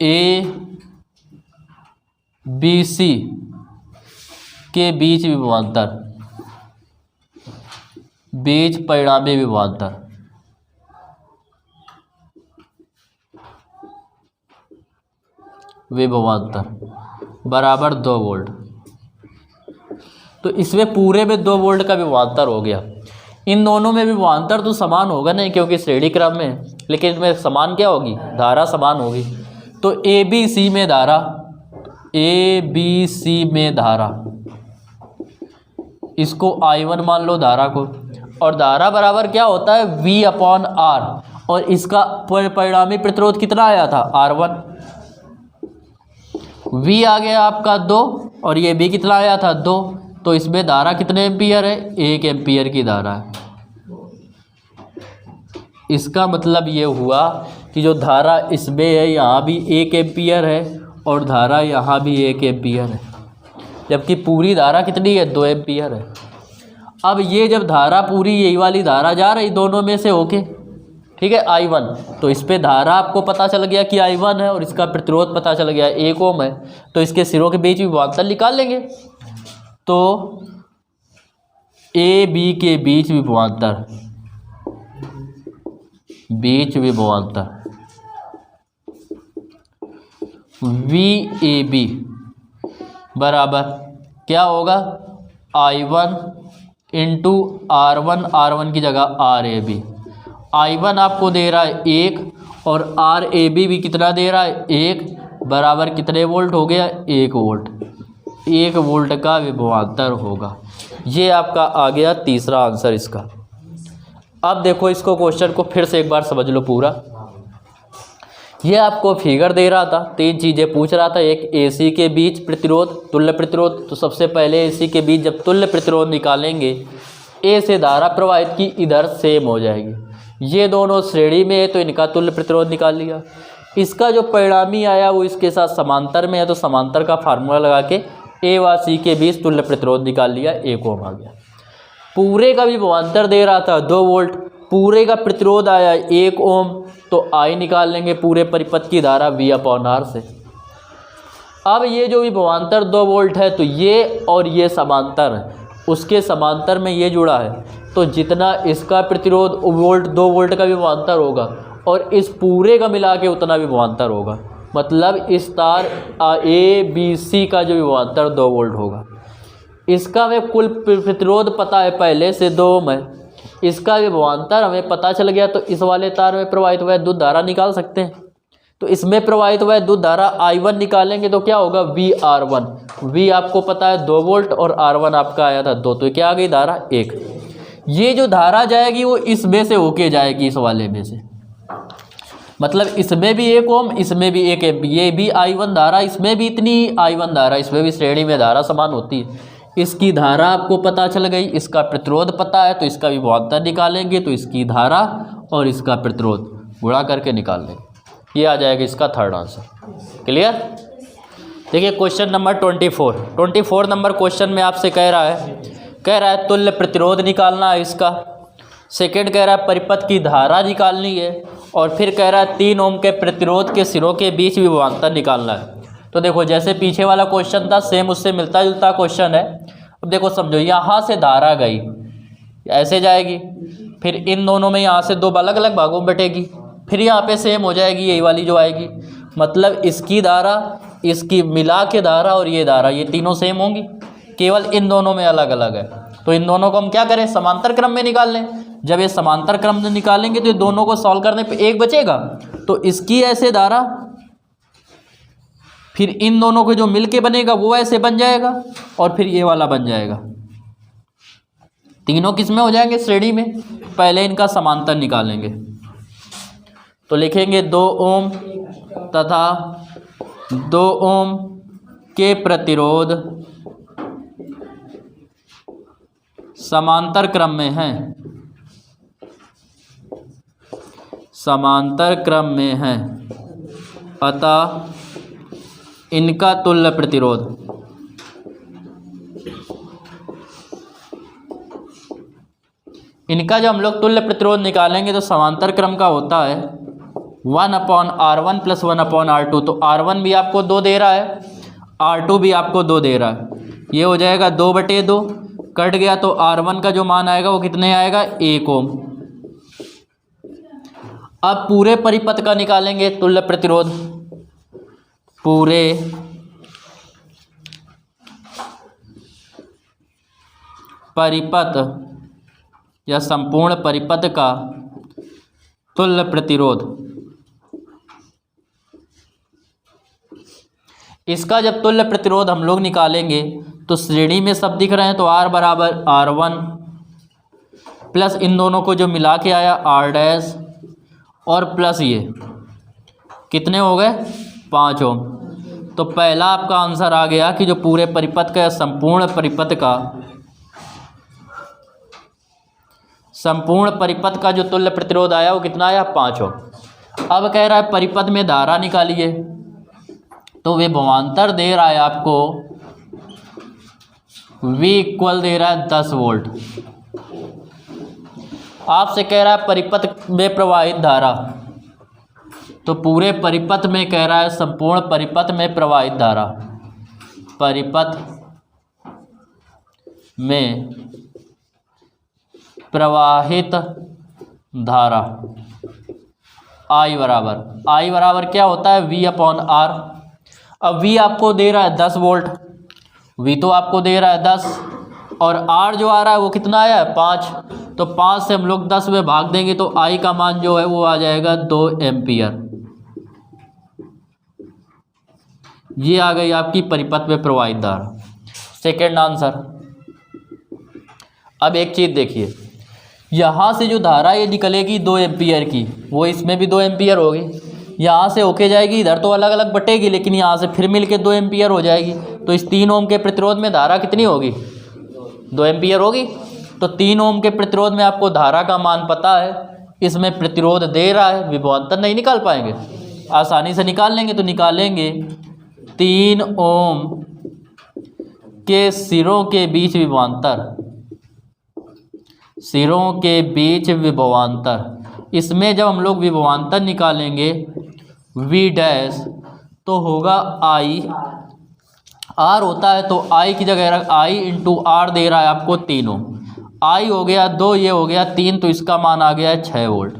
ए बी सी के बीच विभवांतर, बीच परिणामी विभवांतर, बराबर 2 वोल्ट। तो इसमें पूरे में 2 वोल्ट का विभवांतर हो गया। इन दोनों में विभवांतर तो समान होगा नहीं क्योंकि श्रेणी क्रम में, लेकिन इसमें समान क्या होगी धारा समान होगी। तो ए बी सी में धारा, ए बी सी में धारा, इसको I1 मान लो धारा को, और धारा बराबर क्या होता है V अपॉन R, और इसका परिणामी प्रतिरोध कितना आया था R1। V आ गया आपका 2 और ये B कितना आया था 2, तो इसमें धारा कितने एम्पियर है 1 एम्पियर की धारा है। इसका मतलब ये हुआ कि जो धारा इसमें है यहाँ भी 1 एम्पियर है और धारा यहाँ भी 1 एम्पियर है, जबकि पूरी धारा कितनी है 2 एम्पियर है। अब ये जब धारा पूरी यही वाली धारा जा रही दोनों में से होके, ठीक है I1, तो इस पे धारा आपको पता चल गया कि I1 है और इसका प्रतिरोध पता चल गया 1 ओम है, तो इसके सिरों के बीच विभवांतर निकाल लेंगे। तो ए बी के बीच विभवांतर, वी ए बी बराबर क्या होगा I1 इंटू R1, R1 की जगह RAB। I1 आपको दे रहा है 1 और RAB भी कितना दे रहा है 1, बराबर कितने वोल्ट हो गया 1 वोल्ट। 1 वोल्ट का विभवांतर होगा। ये आपका आ गया तीसरा आंसर इसका। अब देखो इसको क्वेश्चन को फिर से एक बार समझ लो पूरा। ये आपको फिगर दे रहा था, 3 चीज़ें पूछ रहा था। एक AC के बीच प्रतिरोध, तुल्य प्रतिरोध। तो सबसे पहले AC के बीच जब तुल्य प्रतिरोध निकालेंगे, A से धारा प्रवाहित की इधर सेम हो जाएगी। ये दोनों श्रेणी में है तो इनका तुल्य प्रतिरोध निकाल लिया। इसका जो परिणामी आया वो इसके साथ समांतर में है, तो समांतर का फार्मूला लगा के A व C के बीच तुल्य प्रतिरोध निकाल लिया, 1 ओम आ गया। पूरे का विभवांतर दे रहा था 2 वोल्ट, पूरे का प्रतिरोध आया 1 ओम, तो I निकाल लेंगे पूरे परिपथ की धारा V अपॉन R से। अब ये जो विभवांतर 2 वोल्ट है तो ये और ये समांतर है, उसके समांतर में ये जुड़ा है, तो जितना इसका प्रतिरोध वोल्ट 2 वोल्ट का विभवांतर होगा और इस पूरे का मिला के उतना विभवांतर होगा। मतलब इस तार ABC का जो विभवांतर 2 वोल्ट होगा। इसका हमें कुल प्रतिरोध पता है पहले से 2 ओम है, इसका विभवांतर हमें पता चल गया, तो इस वाले तार में प्रवाहित विद्युत धारा निकाल सकते हैं। तो इसमें प्रवाहित विद्युत धारा I1 निकालेंगे तो क्या होगा VR1। V आपको पता है 2 वोल्ट और R1 आपका आया था 2, तो क्या आ गई धारा 1। ये जो धारा जाएगी वो इसमें से होके जाएगी, इस वाले में से, मतलब इसमें भी 1 ओम, इसमें भी 1 एम्पीयर। ये भी I1 धारा, इसमें भी इतनी I1 धारा, इसमें भी श्रेणी में धारा समान होती है। इसकी धारा आपको पता चल गई, इसका प्रतिरोध पता है, तो इसका विभवांतर निकालेंगे तो इसकी धारा और इसका प्रतिरोध गुणा करके निकाल लेंगे। ये आ जाएगा इसका थर्ड आंसर। क्लियर। देखिए क्वेश्चन नंबर 24 नंबर क्वेश्चन में आपसे कह रहा है तुल्य प्रतिरोध निकालना है इसका। सेकंड कह रहा है परिपथ की धारा निकालनी है, और फिर कह रहा है 3 ओम के प्रतिरोध के सिरों के बीच विभवांतर निकालना है। तो देखो जैसे पीछे वाला क्वेश्चन था सेम उससे मिलता जुलता क्वेश्चन है। अब देखो समझो, यहाँ से धारा गई ऐसे जाएगी, फिर इन दोनों में यहाँ से 2 अलग अलग भागों में बटेगी, फिर यहाँ पे सेम हो जाएगी यही वाली जो आएगी। मतलब इसकी धारा, इसकी मिला के धारा और ये धारा, ये तीनों सेम होंगी, केवल इन दोनों में अलग अलग है। तो इन दोनों को हम क्या करें, समांतर क्रम में निकाल लें। जब ये समांतर क्रम में निकालेंगे तो ये दोनों को सॉल्व करने पे एक बचेगा, तो इसकी ऐसे धारा, फिर इन दोनों को जो मिलके बनेगा वो ऐसे बन जाएगा, और फिर ये वाला बन जाएगा। तीनों किस में हो जाएंगे, श्रेणी में। पहले इनका समांतर निकालेंगे तो लिखेंगे 2 ओम तथा 2 ओम के प्रतिरोध समांतर क्रम में हैं, समांतर क्रम में हैं, अतः इनका तुल्य प्रतिरोध इनका जब हम लोग तुल्य प्रतिरोध निकालेंगे तो समांतर क्रम का होता है 1/R1 + 1/R2। तो R1 भी आपको 2 दे रहा है, R2 भी आपको 2 दे रहा है। ये हो जाएगा 2/2, कट गया तो R1 का जो मान आएगा वो कितने आएगा, 1 ओम। अब पूरे परिपथ का निकालेंगे तुल्य प्रतिरोध। पूरे परिपथ या संपूर्ण परिपथ का तुल्य प्रतिरोध, इसका जब तुल्य प्रतिरोध हम लोग निकालेंगे तो श्रेणी में सब दिख रहे हैं, तो R = R1 प्लस इन दोनों को जो मिला के आया R' और प्लस ये कितने हो गए, 5 ओम। तो पहला आपका आंसर आ गया कि जो पूरे परिपथ का या संपूर्ण परिपथ का जो तुल्य प्रतिरोध आया वो कितना आया, 5 ओम। अब कह रहा है परिपथ में धारा निकालिए, तो विभवांतर दे रहा है आपको V = दे रहा है 10 वोल्ट। आपसे कह रहा है परिपथ में प्रवाहित धारा, तो पूरे परिपथ में कह रहा है संपूर्ण परिपथ में प्रवाहित धारा, परिपथ में प्रवाहित धारा I बराबर क्या होता है, V/R। अब V आपको दे रहा है 10 वोल्ट, V तो आपको दे रहा है 10, और R जो आ रहा है वो कितना आया है, 5। तो 5 से हम लोग 10 में भाग देंगे तो I का मान जो है वो आ जाएगा 2 एम्पियर। ये आ गई आपकी परिपथ में प्रवाहित धारा, सेकेंड आंसर। अब एक चीज़ देखिए, यहाँ से जो धारा ये निकलेगी 2 एम्पियर की, वो इसमें भी 2 एम्पियर होगी। यहाँ से होके जाएगी, इधर तो अलग अलग बटेगी, लेकिन यहाँ से फिर मिलके 2 एम्पियर हो जाएगी। तो इस 3 ओम के प्रतिरोध में धारा कितनी होगी, 2 एम्पियर होगी। तो 3 ओम के प्रतिरोध में आपको धारा का मान पता है, इसमें प्रतिरोध दे रहा है, विभवांतर नहीं निकाल पाएंगे, आसानी से निकाल लेंगे। तो निकालेंगे 3 ओम के सिरों के बीच विभवांतर, सिरों के बीच विभवांतर। इसमें जब हम लोग विभवांतर निकालेंगे V' तो होगा I, R होता है तो I की जगह I × R दे रहा है आपको 3 ओम। I हो गया 2, ये हो गया 3, तो इसका मान आ गया 6 वोल्ट।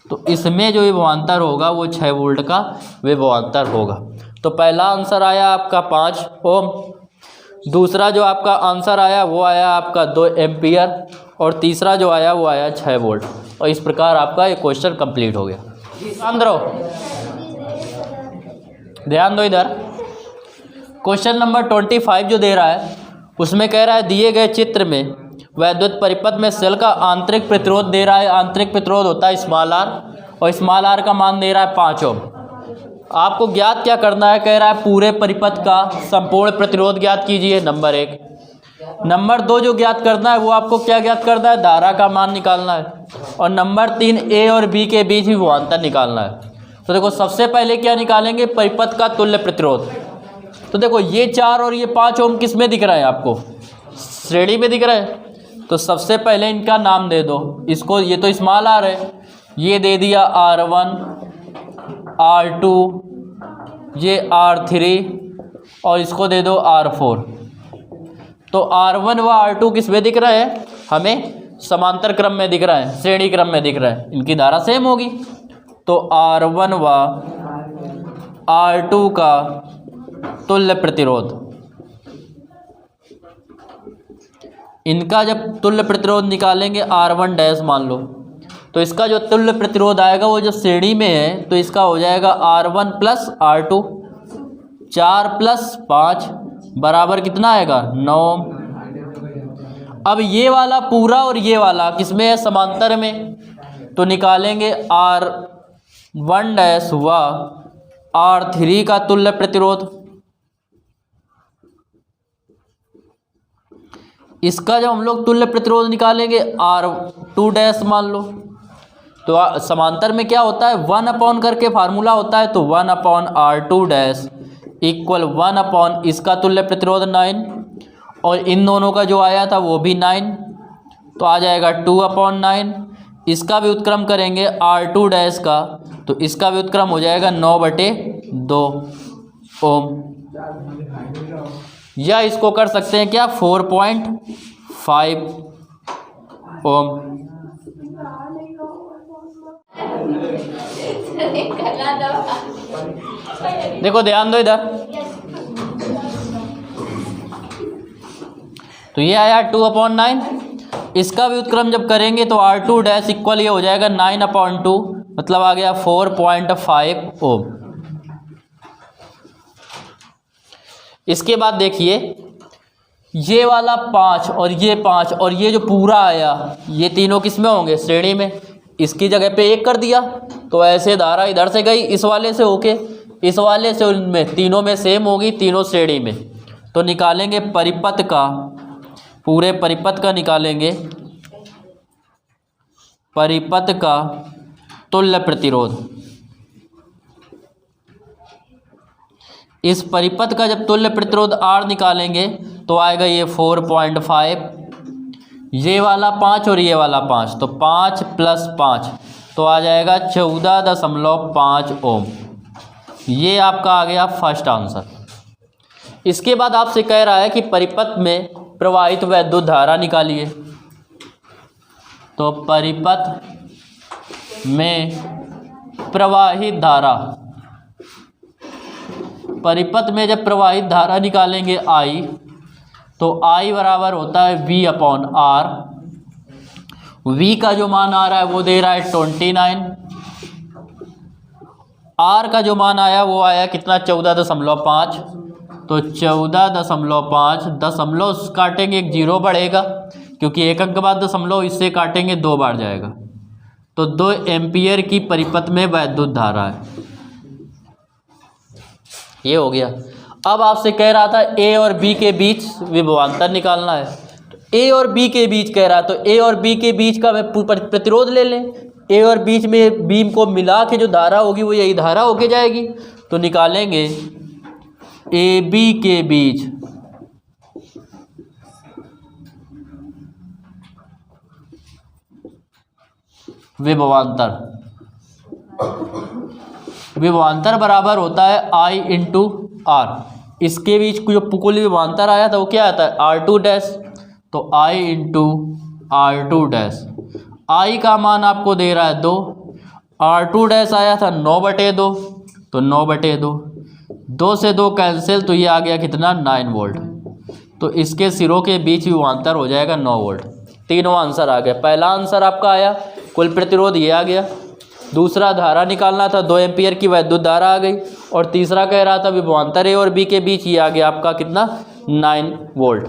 तो इसमें जो विभवांतर होगा वो 6 वोल्ट का विभवांतर होगा। तो पहला आंसर आया आपका 5 ओम, दूसरा जो आपका आंसर आया वो आया आपका 2 एम्पियर, और तीसरा जो आया वो आया 6 वोल्ट। और इस प्रकार आपका ये क्वेश्चन कंप्लीट हो गया। ध्यान दो इधर। क्वेश्चन नंबर 25 जो दे रहा है उसमें कह रहा है दिए गए चित्र में वैद्युत परिपथ में सेल का आंतरिक प्रतिरोध दे रहा है। आंतरिक प्रतिरोध होता है r, और r का मान दे रहा है 5 ओम। आपको ज्ञात क्या करना है, कह रहा है पूरे परिपथ का संपूर्ण प्रतिरोध ज्ञात कीजिए। नंबर 1, नंबर 2 जो ज्ञात करना है वो आपको क्या ज्ञात करना है, धारा का मान निकालना है। और नंबर 3 ए और बी के बीच विभवांतर निकालना है। तो देखो सबसे पहले क्या निकालेंगे, परिपथ का तुल्य प्रतिरोध। तो देखो ये 4 और ये 5 ओम किस में दिख रहा है आपको, श्रेणी में दिख रहा है। तो सबसे पहले इनका नाम दे दो, इसको ये तो स्मॉल आर है, ये दे दिया R1 R2, ये R3 और इसको दे दो R4। तो R1 व R2 किस में दिख रहा है, हमें समांतर क्रम में दिख रहा है, श्रेणी क्रम में दिख रहा है, इनकी धारा सेम होगी। तो R1 व R2 का तुल्य प्रतिरोध, इनका जब तुल्य प्रतिरोध निकालेंगे R1 डैश मान लो, तो इसका जो तुल्य प्रतिरोध आएगा वो जो श्रेणी में है तो इसका हो जाएगा R1 प्लस R2, 4 प्लस 5 बराबर कितना आएगा 9। अब ये वाला पूरा और ये वाला किसमें है, समांतर में। तो निकालेंगे R1 डैश व R3 का तुल्य प्रतिरोध। इसका जब हम लोग तुल्य प्रतिरोध निकालेंगे R2 डैश मान लो, तो समांतर में क्या होता है 1 अपॉन करके फार्मूला होता है, तो 1 upon R2 dash equal 1 upon इसका तुल्य प्रतिरोध 9 और इन दोनों का जो आया था वो भी 9, तो आ जाएगा 2 अपॉन 9। इसका भी उत्क्रम करेंगे R2 डैश का, तो इसका भी उत्क्रम हो जाएगा 9/2 ओम, या इसको कर सकते हैं क्या 4.5 ओम। देखो ध्यान दो इधर, तो ये आया 2/9। इसका भी उत्क्रम जब करेंगे तो R2 डैश इक्वल ये हो जाएगा 9/2, मतलब आ गया 4.5 ओम। इसके बाद देखिए ये वाला 5 और ये 5 और ये जो पूरा आया ये तीनों किस में होंगे, श्रेणी में। इसकी जगह पे 1 कर दिया, तो ऐसे धारा इधर से गई इस वाले से होके इस वाले से, उनमें तीनों में सेम होगी, तीनों श्रेणी में। तो निकालेंगे परिपथ का, पूरे परिपथ का निकालेंगे, परिपथ का तुल्य प्रतिरोध। इस परिपथ का जब तुल्य प्रतिरोध R निकालेंगे तो आएगा ये 4.5, ये वाला 5 और ये वाला 5, तो 5 प्लस 5 तो आ जाएगा 14.5 ओम। ये आपका आ गया फर्स्ट आंसर। इसके बाद आपसे कह रहा है कि परिपथ में प्रवाहित वैद्युत धारा निकालिए। तो परिपथ में प्रवाहित धारा, परिपथ में जब प्रवाहित धारा निकालेंगे I, तो I बराबर होता है V अपॉन R। V का जो मान आ रहा है वो दे रहा है 29, R का जो मान आया वो आया कितना 14.5, तो 14.5 दशमलव काटेंगे 1 0 बढ़ेगा, क्योंकि एक अंक के बाद दशमलव, इससे काटेंगे 2 बार जाएगा, तो 2 एम्पियर की परिपथ में वैद्युत धारा है। ये हो गया। अब आपसे कह रहा था ए और बी के बीच विभवांतर निकालना है। तो ए और बी के बीच कह रहा है, तो ए और बी के बीच का मैं प्रतिरोध ले लें। ए और बीच में बीम को मिला के जो धारा होगी वो यही धारा होके जाएगी। तो निकालेंगे ए बी के बीच विभवांतर। विभवांतर बराबर होता है I इंटू R। इसके बीच जो कुल विभवांतर आया था वो क्या आता है R2 डैश, तो I into R2 dash. I का मान आपको दे रहा है 2, R2 डैश आया था 9/2, तो 9/2, 2 से 2 कैंसिल, तो ये आ गया कितना 9 वोल्ट। तो इसके सिरों के बीच विभवांतर हो जाएगा 9 वोल्ट। तीनों आंसर आ गए। पहला आंसर आपका आया कुल प्रतिरोध ये आ गया, दूसरा धारा निकालना था 2 एम्पियर की वैद्युत धारा आ गई, और तीसरा कह रहा था विभवांतर ए और बी के बीच ये आ गया आपका कितना 9 वोल्ट।